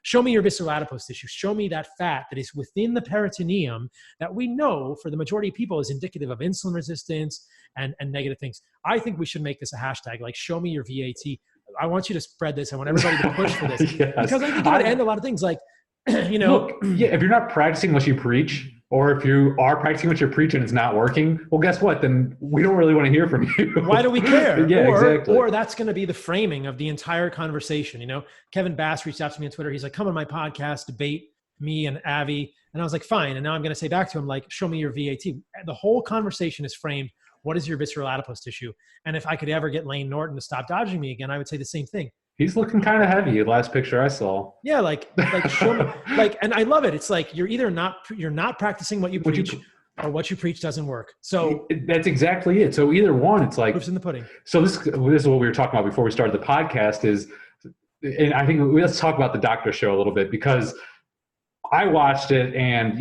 show me your visceral adipose tissue. Show me that fat that is within the peritoneum that we know for the majority of people is indicative of insulin resistance and negative things. I think we should make this a hashtag, like show me your VAT. I want you to spread this. I want everybody to push for this. Yes. Because I think it would end a lot of things, like, Look, if you're not practicing what you preach, or if you are practicing what you preach and it's not working, well, guess what? Then we don't really want to hear from you. Why do we care? Exactly. Or that's going to be the framing of the entire conversation. Kevin Bass reached out to me on Twitter. He's like, come on my podcast, debate me and Avi. And I was like, fine. And now I'm going to say back to him, like, show me your VAT. The whole conversation is framed, what is your visceral adipose tissue? And if I could ever get Lane Norton to stop dodging me again, I would say the same thing. He's looking kind of heavy. Last picture I saw. Yeah, like show me, and I love it. It's like you're not practicing what you preach, or what you preach doesn't work. So that's exactly it. So either one, it's like proof's in the pudding. So this is what we were talking about before we started the podcast. And I think let's talk about the doctor show a little bit, because I watched it, and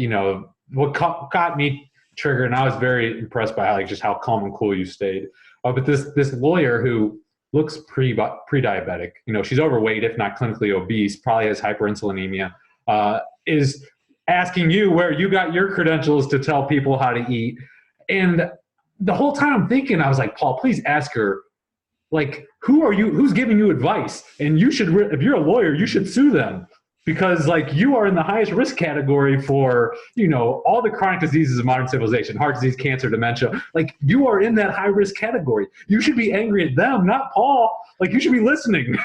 what got me triggered, and I was very impressed by how calm and cool you stayed. But this lawyer who looks pre-diabetic, she's overweight, if not clinically obese, probably has hyperinsulinemia, is asking you where you got your credentials to tell people how to eat. And the whole time I'm thinking, I was like, Paul, please ask her, like, who are you? Who's giving you advice? And you should, if you're a lawyer, you should sue them. Because like you are in the highest risk category for, all the chronic diseases of modern civilization, heart disease, cancer, dementia. Like you are in that high risk category. You should be angry at them, not Paul. Like you should be listening.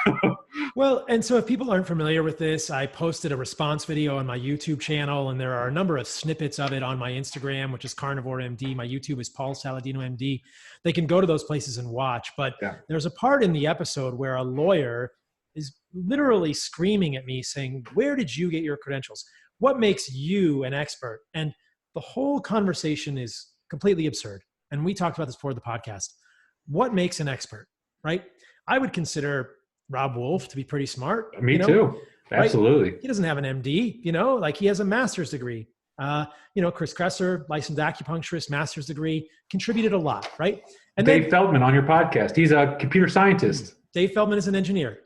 Well, and so if people aren't familiar with this, I posted a response video on my YouTube channel, and there are a number of snippets of it on my Instagram, which is Carnivore MD. My YouTube is Paul Saladino MD. They can go to those places and watch. But there's a part in the episode where a lawyer is literally screaming at me saying, where did you get your credentials? What makes you an expert? And the whole conversation is completely absurd. And we talked about this before the podcast. What makes an expert, right? I would consider Rob Wolf to be pretty smart. Me too. Absolutely. Right? He doesn't have an MD, like he has a master's degree. Chris Kresser, licensed acupuncturist, master's degree, contributed a lot, right? And Dave Feldman on your podcast. He's a computer scientist. Dave Feldman is an engineer.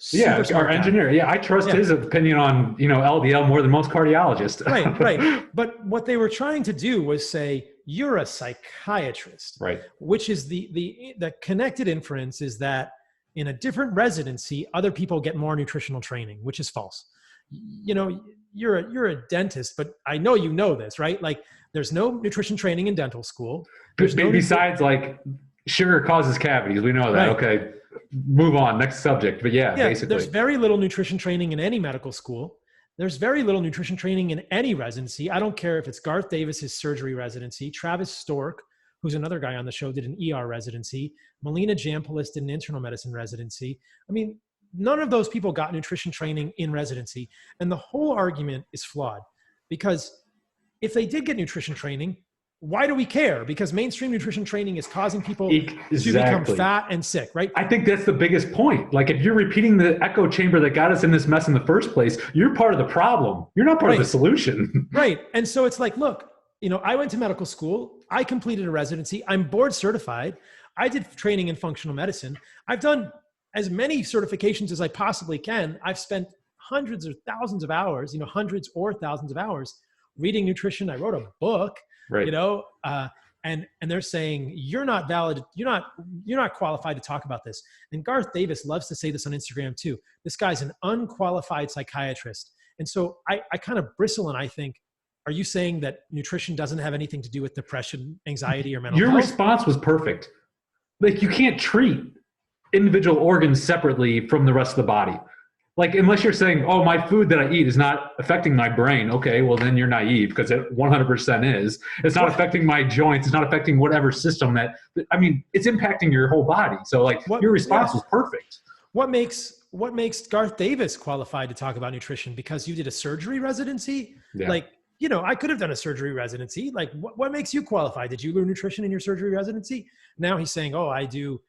Our engineer. Yeah, I trust his opinion on, LDL more than most cardiologists. Right. But what they were trying to do was say, you're a psychiatrist, Right. which is the connected inference is that in a different residency, other people get more nutritional training, which is false. You're a dentist, but I know you know this, right? Like there's no nutrition training in dental school. Besides like sugar causes cavities. We know that. Right. Okay. Move on. Next subject. But yeah, basically. There's very little nutrition training in any medical school. There's very little nutrition training in any residency. I don't care if it's Garth Davis's surgery residency, Travis Stork, who's another guy on the show, did an ER residency. Melina Jampolis did an internal medicine residency. I mean, none of those people got nutrition training in residency. And the whole argument is flawed because if they did get nutrition training, why do we care? Because mainstream nutrition training is causing people to become fat and sick, right? I think that's the biggest point. Like if you're repeating the echo chamber that got us in this mess in the first place, you're part of the problem. You're not part of the solution. Right. And so it's like, look, I went to medical school. I completed a residency. I'm board certified. I did training in functional medicine. I've done as many certifications as I possibly can. I've spent hundreds or thousands of hours, hundreds or thousands of hours reading nutrition. I wrote a book. Right. And they're saying you're not valid. You're not qualified to talk about this. And Garth Davis loves to say this on Instagram too. This guy's an unqualified psychiatrist. And so I kind of bristle and I think, are you saying that nutrition doesn't have anything to do with depression, anxiety, or mental health? Your response was perfect. Like you can't treat individual organs separately from the rest of the body. Like, unless you're saying, oh, my food that I eat is not affecting my brain. Okay, well, then you're naive because it 100% is. It's not affecting my joints. It's not affecting whatever system it's impacting your whole body. So, like, your response was perfect. What makes Garth Davis qualified to talk about nutrition? Because you did a surgery residency? Yeah. Like, I could have done a surgery residency. Like, what makes you qualified? Did you learn nutrition in your surgery residency? Now he's saying, oh, I do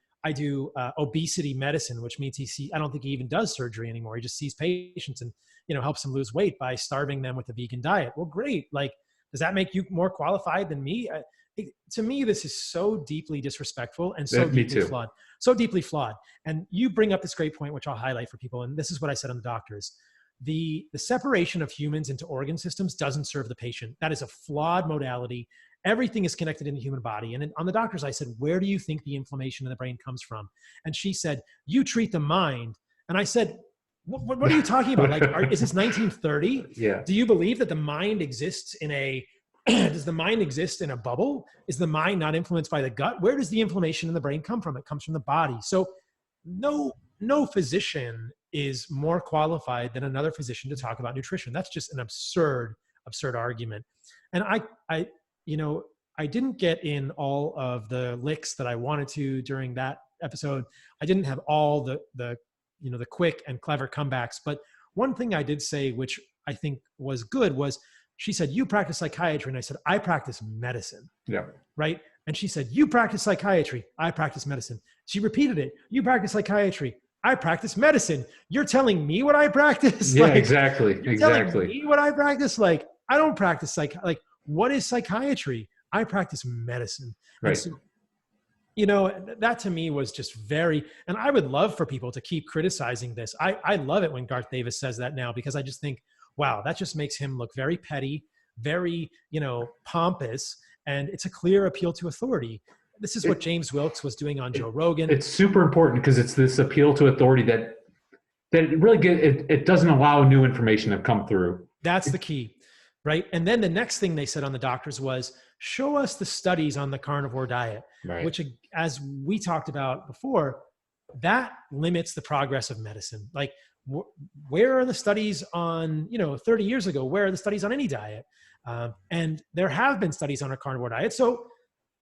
obesity medicine, which means I don't think he even does surgery anymore. He just sees patients and, helps them lose weight by starving them with a vegan diet. Well, great. Like, does that make you more qualified than me? To me, this is so deeply disrespectful and so deeply flawed. And you bring up this great point, which I'll highlight for people. And this is what I said on the doctors. The separation of humans into organ systems doesn't serve the patient. That is a flawed modality. Everything is connected in the human body. And on the doctors, I said, where do you think the inflammation in the brain comes from? And she said, you treat the mind. And I said, what are you talking about? Like, is this 1930? Yeah. Do you believe that the mind exists does the mind exist in a bubble? Is the mind not influenced by the gut? Where does the inflammation in the brain come from? It comes from the body. So no physician is more qualified than another physician to talk about nutrition. That's just an absurd argument. And I didn't get in all of the licks that I wanted to during that episode. I didn't have all the quick and clever comebacks. But one thing I did say, which I think was good, was she said, you practice psychiatry. And I said, I practice medicine. Yeah. Right. And she said, you practice psychiatry. I practice medicine. She repeated it. You practice psychiatry. I practice medicine. You're telling me what I practice? Yeah, exactly. You're telling me what I practice? Like, I don't practice what is psychiatry? I practice medicine. Right. So, that to me was just and I would love for people to keep criticizing this. I love it when Garth Davis says that now, because I just think, wow, that just makes him look very petty, very, pompous, and it's a clear appeal to authority. This is what James Wilkes was doing on Joe Rogan. It's super important because it's this appeal to authority that really it doesn't allow new information to come through. That's the key. Right. And then the next thing they said on the doctors was, show us the studies on the carnivore diet, right, which, as we talked about before, that limits the progress of medicine. Like, where are the studies on, 30 years ago, where are the studies on any diet? And there have been studies on a carnivore diet. So,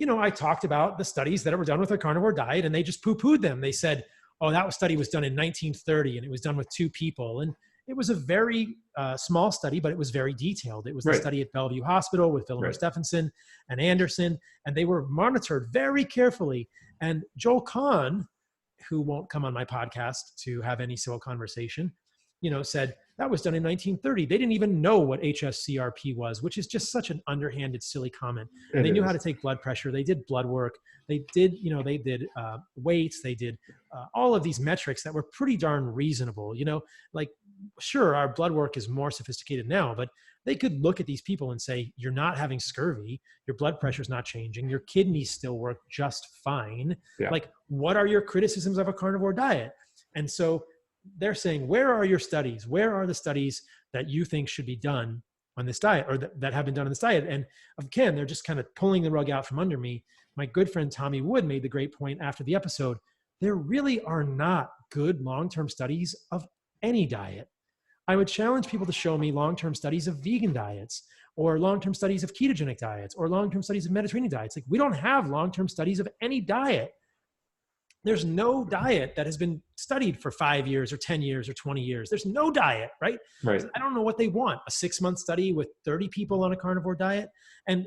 I talked about the studies that were done with a carnivore diet, and they just poo-pooed them. They said, oh, that study was done in 1930 and it was done with 2 people. And it was a very small study, but it was very detailed. It was the study at Bellevue Hospital with Villamor Stephenson and Anderson, and they were monitored very carefully. And Joel Kahn, who won't come on my podcast to have any civil conversation, said that was done in 1930. They didn't even know what HSCRP was, which is just such an underhanded, silly comment. They knew how to take blood pressure. They did blood work. They did, weights. They did all of these metrics that were pretty darn reasonable. Sure, our blood work is more sophisticated now, but they could look at these people and say, you're not having scurvy, your blood pressure's not changing, your kidneys still work just fine. Yeah. Like, what are your criticisms of a carnivore diet? And so they're saying, where are your studies? Where are the studies that you think should be done on this diet, or that have been done on this diet? And again, they're just kind of pulling the rug out from under me. My good friend Tommy Wood made the great point after the episode. There really are not good long-term studies of any diet. I would challenge people to show me long-term studies of vegan diets, or long-term studies of ketogenic diets, or long-term studies of Mediterranean diets. Like, we don't have long-term studies of any diet. There's no diet that has been studied for 5 years or 10 years or 20 years. There's no diet, right? Right. I don't know what they want. A 6-month study with 30 people on a carnivore diet. And,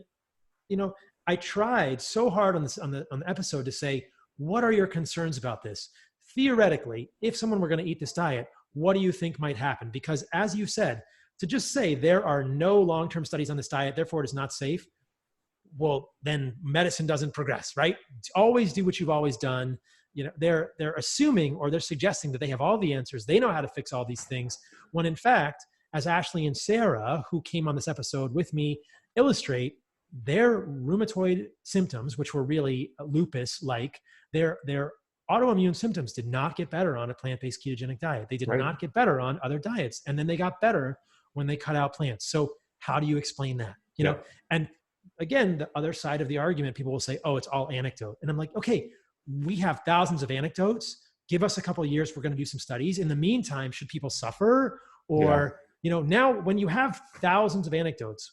I tried so hard on the episode to say, what are your concerns about this? Theoretically, if someone were going to eat this diet, what do you think might happen? Because as you said, to just say there are no long-term studies on this diet, therefore it is not safe, well, then medicine doesn't progress, right? Always do what you've always done. They're assuming, or they're suggesting that they have all the answers. They know how to fix all these things, when in fact, as Ashley and Sarah, who came on this episode with me, illustrate, their rheumatoid symptoms, which were really lupus-like, their autoimmune symptoms did not get better on a plant-based ketogenic diet. They did not get better on other diets. And then they got better when they cut out plants. So how do you explain that? And again, the other side of the argument, people will say, oh, it's all anecdote. And I'm like, okay, we have thousands of anecdotes. Give us a couple of years. We're going to do some studies. In the meantime, should people suffer? Or, now when you have thousands of anecdotes,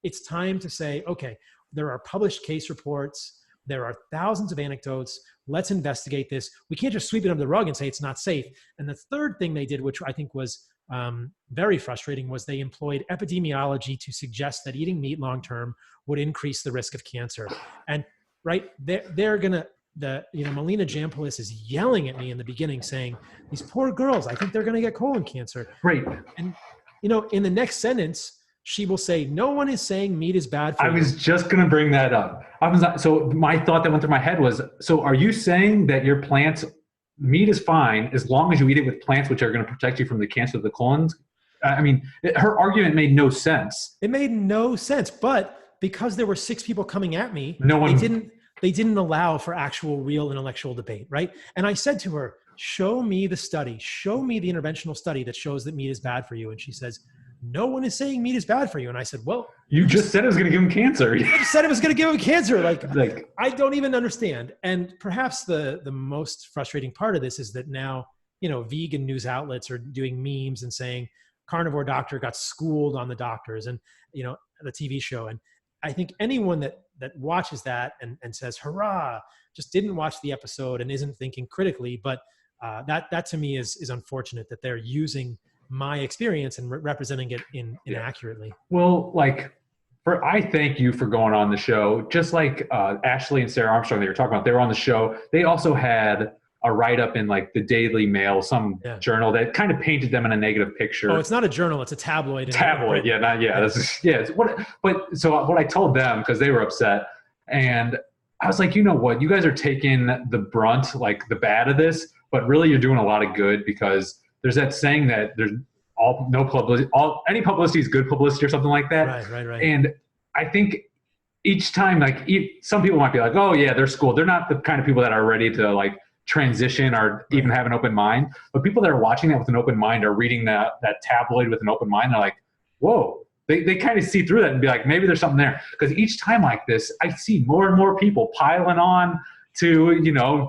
it's time to say, okay, there are published case reports. There are thousands of anecdotes. Let's investigate this. We can't just sweep it under the rug and say it's not safe. And the third thing they did, which I think was very frustrating, was they employed epidemiology to suggest that eating meat long-term would increase the risk of cancer. And they're going to, Melina Jampoulis is yelling at me in the beginning saying, these poor girls, I think they're going to get colon cancer. Right. And, in the next sentence, she will say, no one is saying meat is bad for you. I was just going to bring that up. So my thought that went through my head was, so are you saying that your plants, meat is fine as long as you eat it with plants which are going to protect you from the cancer of the colon? Her argument made no sense. It made no sense, but because there were 6 people coming at me, they didn't allow for actual real intellectual debate, right? And I said to her, show me the study, show me the interventional study that shows that meat is bad for you. And she says, no one is saying meat is bad for you. And I said, well, you just said it was going to give him cancer. You just said it was going to give him cancer. Like, I don't even understand. And perhaps the most frustrating part of this is that now, vegan news outlets are doing memes and saying carnivore doctor got schooled on the doctors and, the TV show. And I think anyone that watches that and says, hurrah, just didn't watch the episode and isn't thinking critically. But that to me is unfortunate that they're using my experience and representing it inaccurately. Well, I thank you for going on the show. Just like Ashley and Sarah Armstrong that you're talking about, they were on the show. They also had a write-up in the Daily Mail, some journal that kind of painted them in a negative picture. Oh, it's not a journal; it's a tabloid. Tabloid, So what I told them, because they were upset, and I was like, you know what? You guys are taking the brunt, the bad of this, but really you're doing a lot of good, because there's that saying that there's any publicity is good publicity or something like that. Right. And I think each time, some people might be like, oh yeah, they're schooled. They're not the kind of people that are ready to transition or even have an open mind. But people that are watching that with an open mind are reading that tabloid with an open mind. They're like, whoa. They kind of see through that and be like, maybe there's something there. Because each time like this, I see more and more people piling on to,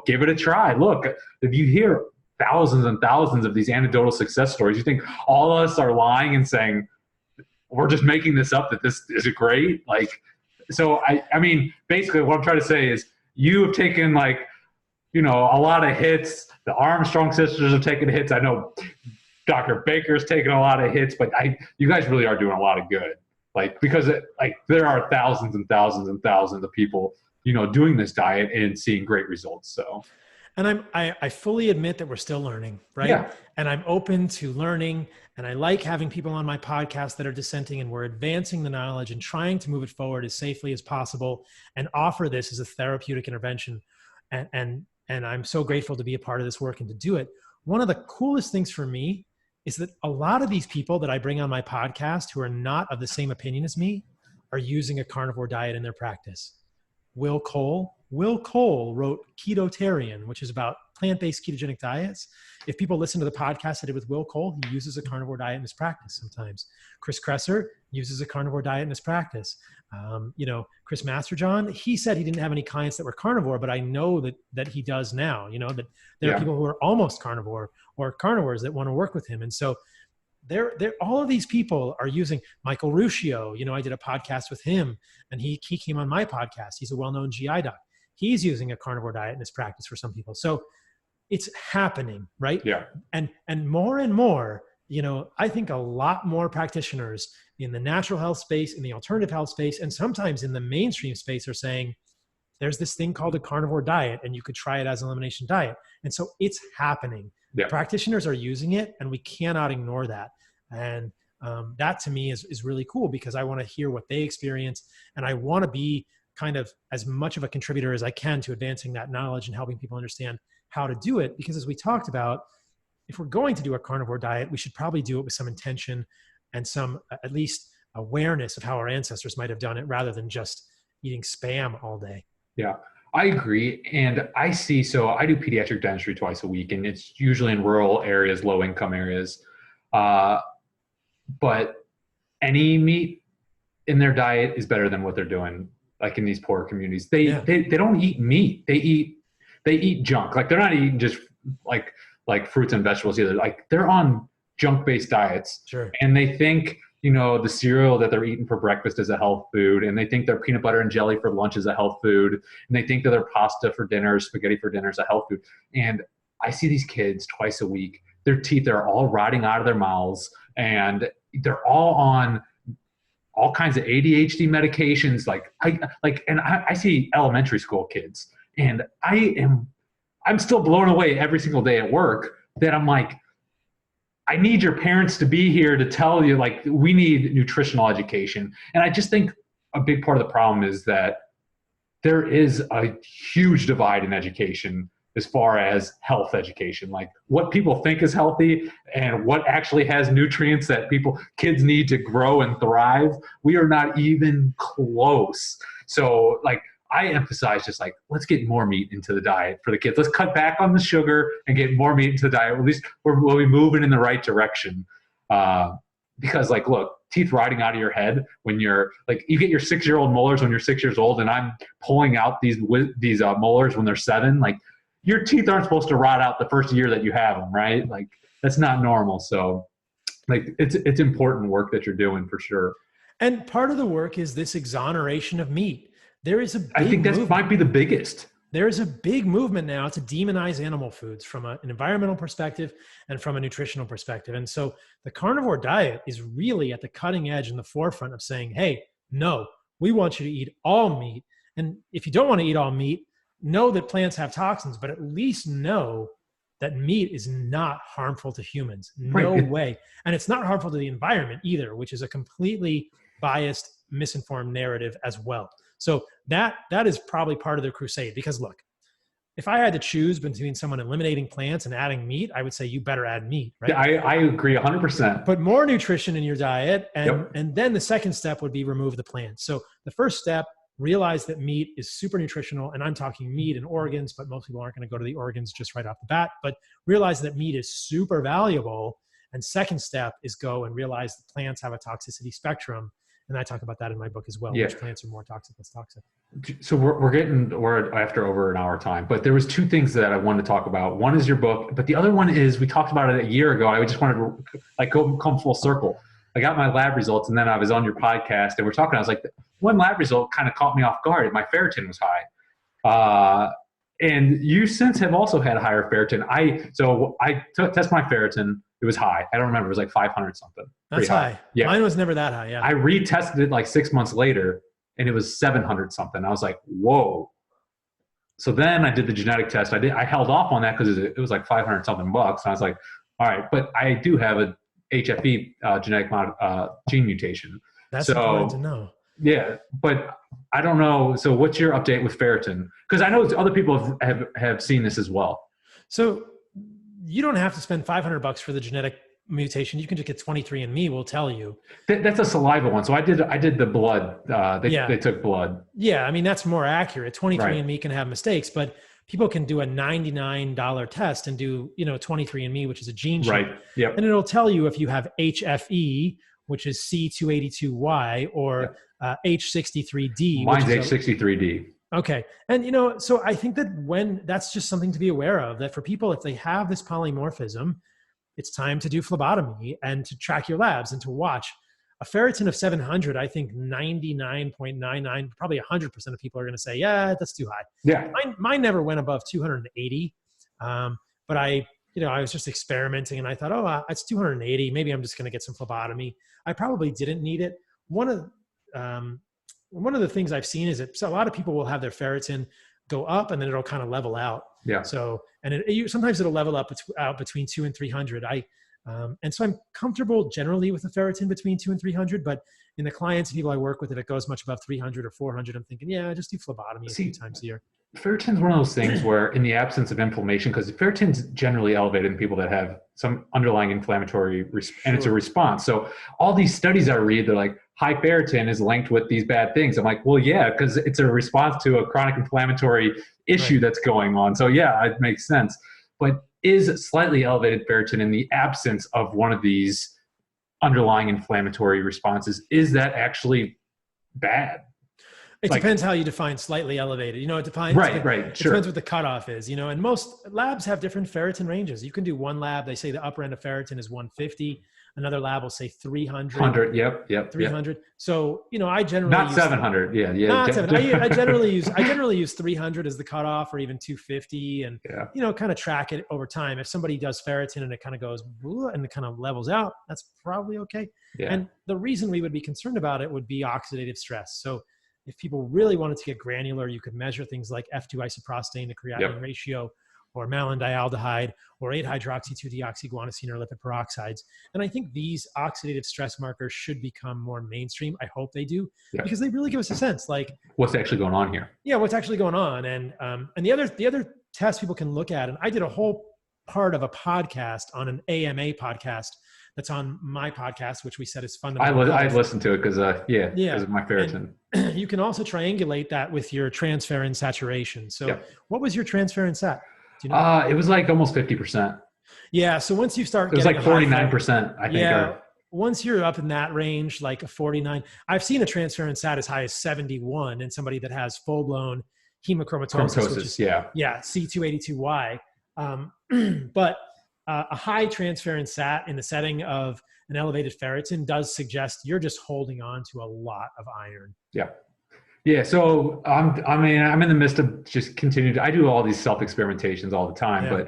give it a try. Look, if you hear thousands and thousands of these anecdotal success stories, you think all of us are lying and saying, we're just making this up, that this is great. So I mean, basically what I'm trying to say is you have taken a lot of hits. The Armstrong sisters have taken hits. I know Dr. Baker's taken a lot of hits, but you guys really are doing a lot of good. Because there are thousands and thousands and thousands of people, doing this diet and seeing great results. So. And I fully admit that we're still learning, right? Yeah. And I'm open to learning, and I like having people on my podcast that are dissenting, and we're advancing the knowledge and trying to move it forward as safely as possible and offer this as a therapeutic intervention. And I'm so grateful to be a part of this work and to do it. One of the coolest things for me is that a lot of these people that I bring on my podcast who are not of the same opinion as me are using a carnivore diet in their practice. Will Cole wrote Ketotarian, which is about plant-based ketogenic diets. If people listen to the podcast I did with Will Cole, he uses a carnivore diet in his practice sometimes. Chris Kresser uses a carnivore diet in his practice. Chris Masterjohn, he said he didn't have any clients that were carnivore, but I know that he does now, that there are people who are almost carnivore or carnivores that want to work with him. And so all of these people are using Michael Ruscio. I did a podcast with him and he came on my podcast. He's a well-known GI doc. He's using a carnivore diet in his practice for some people. So it's happening, right? Yeah. And more, I think a lot more practitioners in the natural health space, in the alternative health space, and sometimes in the mainstream space are saying, there's this thing called a carnivore diet and you could try it as an elimination diet. And so it's happening. Yeah. Practitioners are using it and we cannot ignore that. And that to me is really cool because I want to hear what they experience and I want to be kind of as much of a contributor as I can to advancing that knowledge and helping people understand how to do it. Because as we talked about, if we're going to do a carnivore diet, we should probably do it with some intention and some at least awareness of how our ancestors might have done it rather than just eating Spam all day. Yeah, I agree. And I do pediatric dentistry twice a week and it's usually in rural areas, low income areas. But any meat in their diet is better than what they're doing, like in these poor communities. They don't eat meat. They eat junk. Like they're not eating just like fruits and vegetables either. Like they're on junk-based diets. Sure. And they think, the cereal that they're eating for breakfast is a health food. And they think their peanut butter and jelly for lunch is a health food. And they think that their pasta for dinner, spaghetti for dinner is a health food. And I see these kids twice a week. Their teeth are all rotting out of their mouths and they're all on all kinds of ADHD medications. I see elementary school kids and I'm still blown away every single day at work that I'm like, I need your parents to be here to tell you, like, we need nutritional education. And I just think a big part of the problem is that there is a huge divide in education as far as health education, like what people think is healthy and what actually has nutrients that kids need to grow and thrive. We are not even close. So I emphasize just let's get more meat into the diet for the kids. Let's cut back on the sugar and get more meat into the diet. At least we'll be moving in the right direction. Because look, teeth rotting out of your head when you're you get your 6-year-old molars when you're 6 years old, and I'm pulling out these molars when they're 7. Your teeth aren't supposed to rot out the first year that you have them, right? That's not normal. So it's important work that you're doing for sure. And part of the work is this exoneration of meat. There is I think that might be the biggest. There is a big movement now to demonize animal foods from an environmental perspective and from a nutritional perspective. And so the carnivore diet is really at the cutting edge and the forefront of saying, hey, no, we want you to eat all meat. And if you don't want to eat all meat, know that plants have toxins, but at least know that meat is not harmful to humans. No way. And it's not harmful to the environment either, which is a completely biased, misinformed narrative as well. So that is probably part of the crusade, because look, if I had to choose between someone eliminating plants and adding meat, I would say you better add meat, right? I agree 100%. Put more nutrition in your diet. And then the second step would be remove the plants. So the first step, realize that meat is super nutritional, and I'm talking meat and organs, but most people aren't going to go to the organs just right off the bat, but realize that meat is super valuable. And second step is go and realize that plants have a toxicity spectrum. And I talk about that in my book as well, which plants are more toxic, less toxic. So we're after over an hour time, but there was 2 things that I wanted to talk about. One is your book, but the other one is, we talked about it a year ago. I just wanted to come full circle. I got my lab results and then I was on your podcast and we're talking. I was like, one lab result kind of caught me off guard. My ferritin was high. And you since have also had a higher ferritin. So I test my ferritin. It was high. I don't remember. It was like 500 something. That's high. Yeah. Mine was never that high. Yeah. I retested it 6 months later and it was 700 something. I was like, whoa. So then I did the genetic test. I held off on that because it was like 500 something bucks. And I was like, all right, but I do have a HFE genetic gene mutation. That's important to know. Yeah, but I don't know. So what's your update with ferritin? Because I know other people have seen this as well. So you don't have to spend $500 for the genetic mutation, you can just get 23andMe will tell you. That's a saliva one. So I did the blood. They took blood. Yeah. I mean, that's more accurate. 23andMe Right. can have mistakes, but people can do a $99 test and do, 23andMe, which is a gene sheet. Right. Yep. And it'll tell you if you have HFE, which is C282Y, or H63D. Mine's H63D. Okay. And, so I think that that's just something to be aware of, that for people, if they have this polymorphism, it's time to do phlebotomy and to track your labs and to watch. A ferritin of 700, I think 99.99, probably 100% of people are going to say, yeah, that's too high. Yeah. Mine never went above 280. But I was just experimenting and I thought, it's 280. Maybe I'm just going to get some phlebotomy. I probably didn't need it. One of the things I've seen is that a lot of people will have their ferritin go up and then it'll kind of level out. Yeah. So, and sometimes it'll level out between 200 and 300. And so I'm comfortable generally with the ferritin between 200 and 300, but in the clients and people I work with, if it goes much above 300 or 400, I'm thinking, yeah, just do phlebotomy a few times a year. Ferritin's one of those things where in the absence of inflammation, because ferritin's generally elevated in people that have some underlying inflammatory, and it's a response. So all these studies I read, they're like, high ferritin is linked with these bad things. I'm like, well, yeah, because it's a response to a chronic inflammatory issue that's going on. So yeah, it makes sense. But is slightly elevated ferritin in the absence of one of these underlying inflammatory responses, is that actually bad? It depends how you define slightly elevated. It depends. Right, It sure. depends what the cutoff is, and most labs have different ferritin ranges. You can do one lab, they say the upper end of ferritin is 150. Another lab will say 300. 100, yep. 300. Yep. So, I generally not 700. Yeah. Not 700. I generally use 300 as the cutoff, or even 250, and kind of track it over time. If somebody does ferritin and it kind of goes and it kind of levels out, that's probably okay. Yeah. And the reason we would be concerned about it would be oxidative stress. So if people really wanted to get granular, you could measure things like F2 isoprostane to creatinine ratio, or malondialdehyde, or 8-hydroxy-2-deoxyguanosine, or lipid peroxides. And I think these oxidative stress markers should become more mainstream. I hope they do, because they really give us a sense, like what's actually going on here. Yeah, what's actually going on. And the other test people can look at, and I did a whole part of a podcast on an AMA podcast that's on my podcast, which we said is fundamental. I listened to it because of my ferritin. And you can also triangulate that with your transferrin saturation. So what was your transferrin sat? Do you know? It was like almost 50%. Yeah. So once you start, it was like 49%, I think. Yeah. Once you're up in that range, like a 49, I've seen a transferrin sat as high as 71 in somebody that has full blown hemochromatosis, which is, C282Y. But a high transferrin sat in the setting of an elevated ferritin does suggest you're just holding on to a lot of iron. Yeah. Yeah. So I'm in the midst of just continuing I do all these self-experimentations all the time,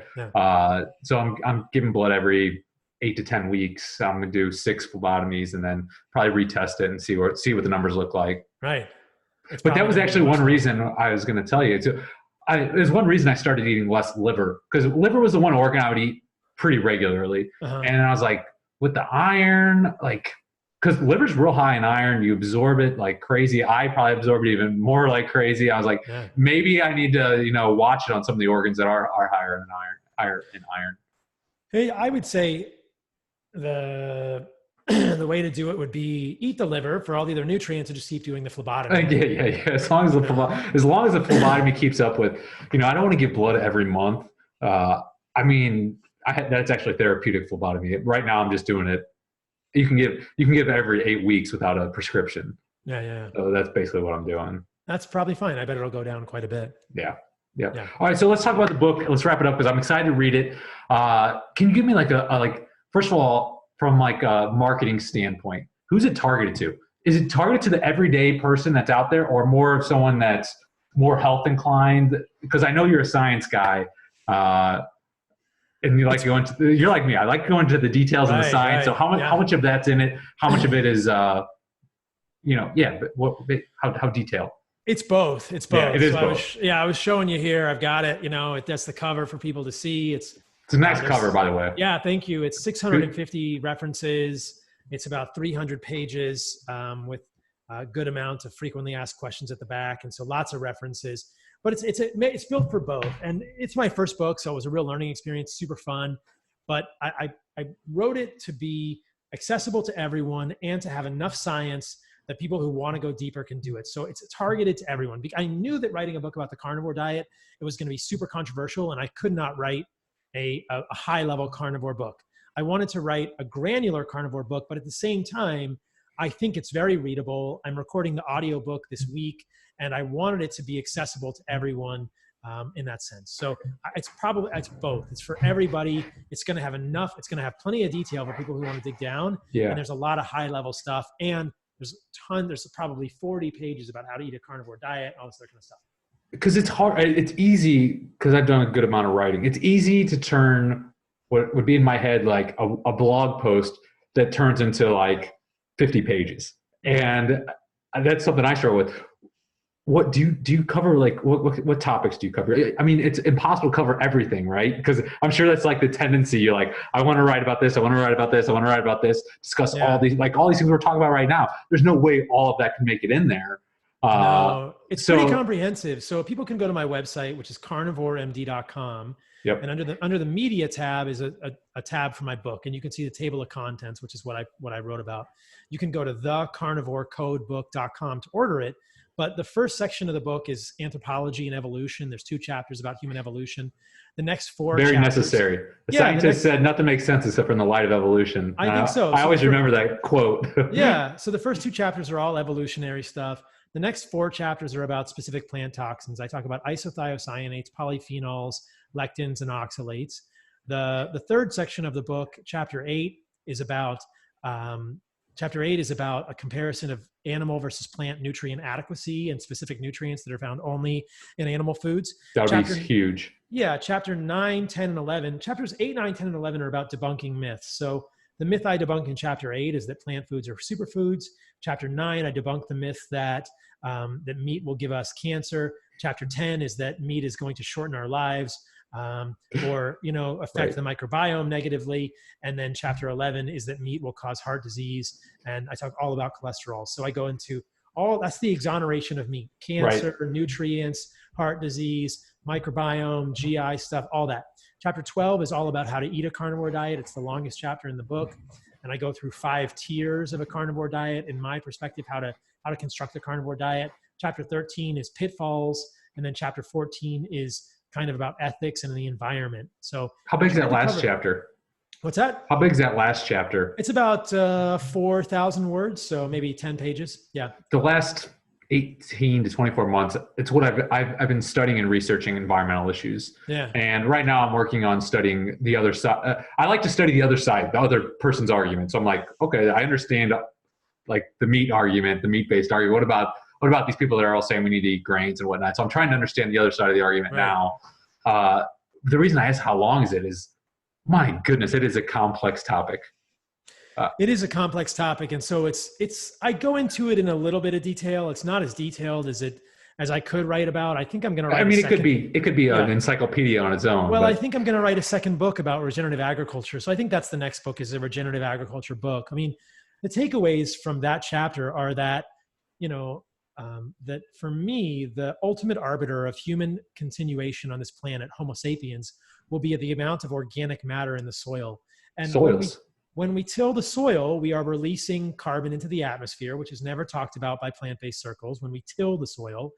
so I'm giving blood every 8 to 10 weeks. I'm going to do 6 phlebotomies and then probably retest it and see what the numbers look like. Right. But that was actually one reason I was going to tell you. There's one reason I started eating less liver, because liver was the one organ I would eat pretty regularly. And I was like, with the iron, because liver's real high in iron, you absorb it like crazy. I probably absorb it even more like crazy. I was like, maybe I need to, watch it on some of the organs that are higher in iron. Hey, I would say the way to do it would be eat the liver for all the other nutrients and just keep doing the phlebotomy. Yeah. As long as the phlebotomy keeps up with, I don't want to give blood every month. That's actually therapeutic phlebotomy. Right now, I'm just doing it. You can give every 8 weeks without a prescription. Yeah. So that's basically what I'm doing. That's probably fine. I bet it'll go down quite a bit. Yeah. All right. So let's talk about the book. Let's wrap it up because I'm excited to read it. Can you give me first of all, from a marketing standpoint, who's it targeted to? Is it targeted to the everyday person that's out there, or more of someone that's more health inclined? Because I know you're a science guy. And you're like me. I like going to the details and the science. So how much of that's in it? How much of it is, but how detailed? It's both. It's both. Yeah, it is both. I was showing you here. I've got it. That's the cover for people to see. It's a nice cover, by the way. Yeah, thank you. It's 650 references. It's about 300 pages with a good amount of frequently asked questions at the back, and so lots of references. But it's built for both, and it's my first book, so it was a real learning experience, super fun. but I wrote it to be accessible to everyone and to have enough science that people who want to go deeper can do it. So it's targeted to everyone. I knew that writing a book about the carnivore diet, it was going to be super controversial, and I could not write a high-level carnivore book. I wanted to write a granular carnivore book, but at the same time, I think it's very readable. I'm recording the audiobook this week, and I wanted it to be accessible to everyone in that sense. So it's both. It's for everybody. It's going to have enough. It's going to have plenty of detail for people who want to dig down. Yeah. And there's a lot of high-level stuff, and there's probably 40 pages about how to eat a carnivore diet, all this other kind of stuff. Because it's hard. It's easy, because I've done a good amount of writing. It's easy to turn what would be in my head like a blog post that turns into like 50 pages. And that's something I struggle with. What do you cover? Like what topics do you cover? I mean, it's impossible to cover everything, right? Because I'm sure that's like the tendency. You're like, I want to write about this. I want to write about this. I want to write about this. Discuss all these things we're talking about right now. There's no way all of that can make it in there. No, it's pretty comprehensive. So people can go to my website, which is carnivoremd.com. Yep. And under the media tab is a tab for my book, and you can see the table of contents, which is what I wrote about. You can go to thecarnivorecodebook.com to order it. But the first section of the book is anthropology and evolution. There's 2 chapters about human evolution. The next 4 very chapters, necessary. The scientist said nothing makes sense except for in the light of evolution. I think so. I always remember that quote. Yeah. So the first 2 chapters are all evolutionary stuff. The next 4 chapters are about specific plant toxins. I talk about isothiocyanates, polyphenols, lectins, and oxalates. The third section of the book, chapter 8, is about a comparison of animal versus plant nutrient adequacy and specific nutrients that are found only in animal foods. That would be huge. Yeah, chapter 9, 10, and 11. Chapters 8, 9, 10, and 11 are about debunking myths. So the myth I debunk in chapter 8 is that plant foods are superfoods. Chapter 9, I debunk the myth that meat will give us cancer. Chapter 10 is that meat is going to shorten our lives. Or affect the microbiome negatively. And then chapter 11 is that meat will cause heart disease. And I talk all about cholesterol. So I go into that's the exoneration of meat: cancer, nutrients, heart disease, microbiome, GI stuff, all that. Chapter 12 is all about how to eat a carnivore diet. It's the longest chapter in the book. And I go through 5 tiers of a carnivore diet, in my perspective, how to construct a carnivore diet. Chapter 13 is pitfalls. And then chapter 14 is kind of about ethics and the environment. So how big is that last chapter? What's that? How big is that last chapter? It's about 4,000 words, so maybe 10 pages. Yeah. The last 18 to 24 months, it's what I've been studying and researching environmental issues. Yeah. And right now I'm working on studying the other side. I like to study the other side, the other person's argument. So I'm like, okay, I understand like the meat argument, the meat-based argument. What about these people that are all saying we need to eat grains and whatnot? So I'm trying to understand the other side of the argument now. The reason I ask how long is it is, my goodness, it is a complex topic. It is a complex topic. And so I go into it in a little bit of detail. It's not as detailed as I could write about. I think I'm going to write it could be an encyclopedia on its own. Well, I think I'm going to write a second book about regenerative agriculture. So I think that's the next book, is a regenerative agriculture book. I mean, the takeaways from that chapter are that, that for me, the ultimate arbiter of human continuation on this planet, Homo sapiens, will be the amount of organic matter in the soil. And when we till the soil, we are releasing carbon into the atmosphere, which is never talked about by plant-based circles. When we till the soil,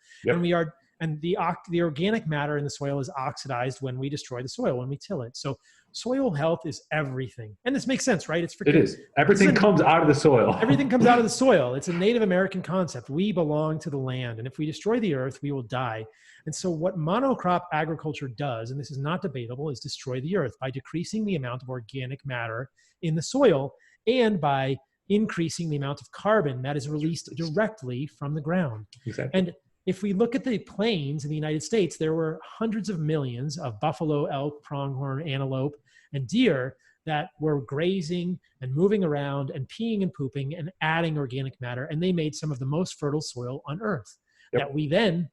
and the organic matter in the soil is oxidized when we destroy the soil, when we till it. So soil health is everything. And this makes sense, right? It is. Everything comes out of the soil. Everything comes out of the soil. It's a Native American concept. We belong to the land. And if we destroy the earth, we will die. And so what monocrop agriculture does, and this is not debatable, is destroy the earth by decreasing the amount of organic matter in the soil and by increasing the amount of carbon that is released directly from the ground. Exactly. And if we look at the plains in the United States, there were hundreds of millions of buffalo, elk, pronghorn, antelope, and deer that were grazing and moving around and peeing and pooping and adding organic matter. And they made some of the most fertile soil on earth that we then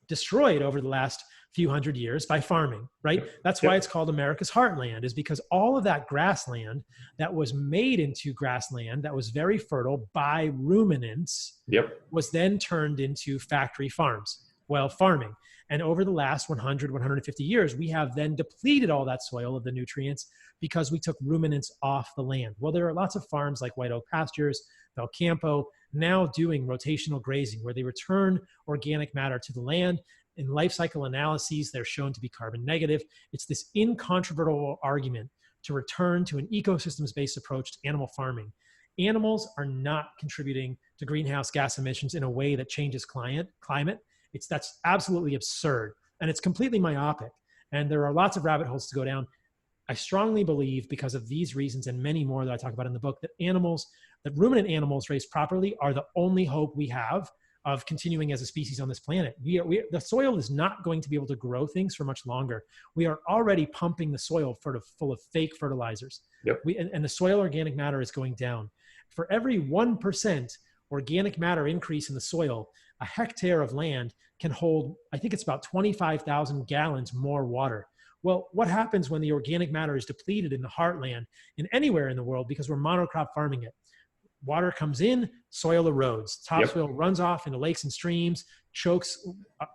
destroyed over the last few hundred years by farming, right? That's why it's called America's Heartland, is because all of that grassland that was made into grassland that was very fertile by ruminants was then turned into factory farms. while farming. And over the last 100, 150 years, we have then depleted all that soil of the nutrients because we took ruminants off the land. Well, there are lots of farms like White Oak Pastures, Belcampo, now doing rotational grazing where they return organic matter to the land. In life cycle analyses, they're shown to be carbon negative. It's this incontrovertible argument to return to an ecosystems-based approach to animal farming. Animals are not contributing to greenhouse gas emissions in a way that changes climate. That's absolutely absurd, and it's completely myopic. And there are lots of rabbit holes to go down. I strongly believe, because of these reasons and many more that I talk about in the book, that ruminant animals raised properly are the only hope we have of continuing as a species on this planet. The soil is not going to be able to grow things for much longer. We are already pumping the soil full of fake fertilizers. Yep. And the soil organic matter is going down. For every 1% organic matter increase in the soil, a hectare of land can hold, I think it's about 25,000 gallons more water. Well, what happens when the organic matter is depleted in the heartland and anywhere in the world because we're monocrop farming it? Water comes in, soil erodes. Topsoil runs off into lakes and streams, chokes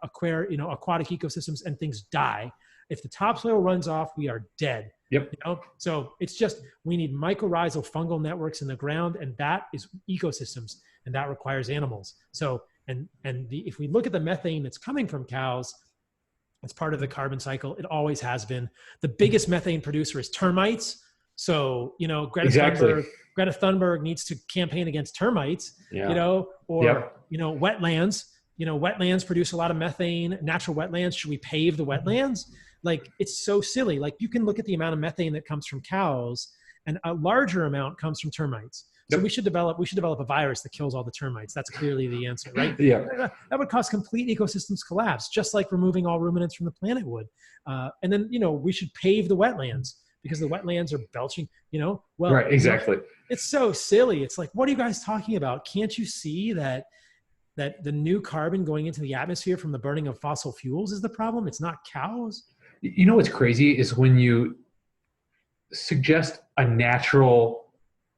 aquatic ecosystems, and things die. If the topsoil runs off, we are dead. Yep. So it's just, we need mycorrhizal fungal networks in the ground, and that is ecosystems, and that requires animals. So, if we look at the methane that's coming from cows, it's part of the carbon cycle. It always has been. The biggest methane producer is termites. So, Greta Thunberg needs to campaign against termites, wetlands. Wetlands produce a lot of methane. Natural wetlands, should we pave the wetlands? Like, it's so silly. Like, you can look at the amount of methane that comes from cows, and a larger amount comes from termites. So we should develop a virus that kills all the termites. That's clearly the answer, right? Yeah. That would cause complete ecosystems collapse, just like removing all ruminants from the planet would. And then, we should pave the wetlands because the wetlands are belching, Right, exactly. It's so silly. It's like, what are you guys talking about? Can't you see that the new carbon going into the atmosphere from the burning of fossil fuels is the problem? It's not cows. What's crazy is when you suggest a natural,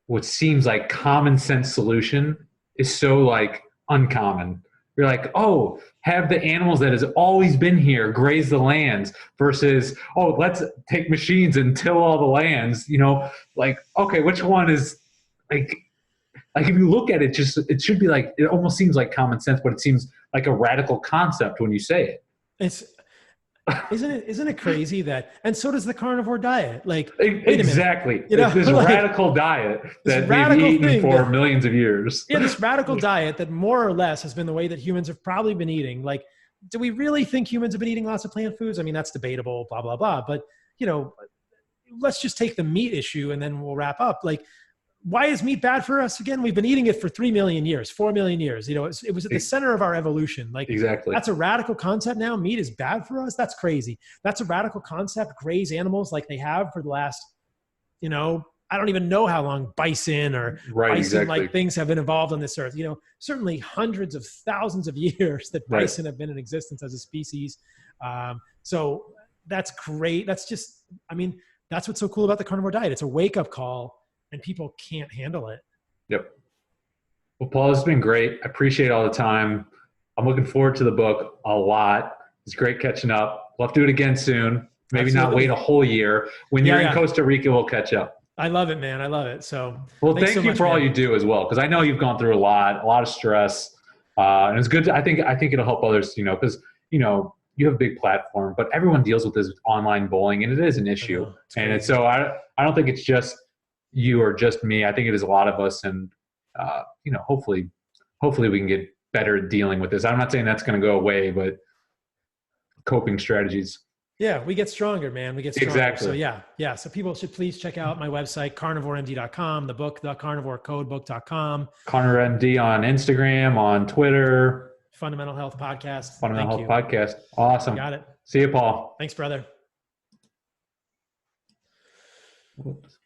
what seems like common sense solution is so like uncommon. You're like, oh, have the animals that has always been here graze the lands versus, oh, let's take machines and till all the lands, like, okay, which one is like if you look at it, it should be like, it almost seems like common sense, but it seems like a radical concept when you say it. Isn't it crazy that, and so does the carnivore diet. Like, exactly. This radical diet that they've eaten for millions of years. Yeah, this radical diet that more or less has been the way that humans have probably been eating. Like, do we really think humans have been eating lots of plant foods? I mean, that's debatable, blah, blah, blah. But, let's just take the meat issue and then we'll wrap up. Like, why is meat bad for us? Again, we've been eating it for 3 million years, 4 million years. It was at the center of our evolution. Like, exactly. That's a radical concept now. Meat is bad for us. That's crazy. That's a radical concept. Graze animals like they have for the last, I don't even know how long bison or bison-like things have been involved on this earth. Certainly hundreds of thousands of years that bison have been in existence as a species. So that's great. That's just, that's what's so cool about the carnivore diet. It's a wake-up call. And people can't handle it. Yep. Well, Paul, this has been great. I appreciate all the time. I'm looking forward to the book a lot. It's great catching up. We'll have to do it again soon. Maybe Absolutely. Not wait a whole year. When you're in Costa Rica, we'll catch up. I love it, man. I love it. So, well, thank you for all you do as well, because I know you've gone through a lot of stress, and it's good. I think it'll help others, because you have a big platform, but everyone deals with this online bullying, and it is an issue. So I don't think it's just you or just me. I think it is a lot of us, and hopefully we can get better at dealing with this. I'm not saying that's going to go away, but coping strategies. Yeah, we get stronger, man. We get stronger. Exactly. So yeah. So people should please check out my website, carnivoremd.com, the book, the Carnivore Code book.com. Carnivore MD on Instagram, on Twitter. Fundamental Health Podcast. Fundamental Health Podcast. Awesome. Got it. See you, Paul. Thanks, brother. Whoops.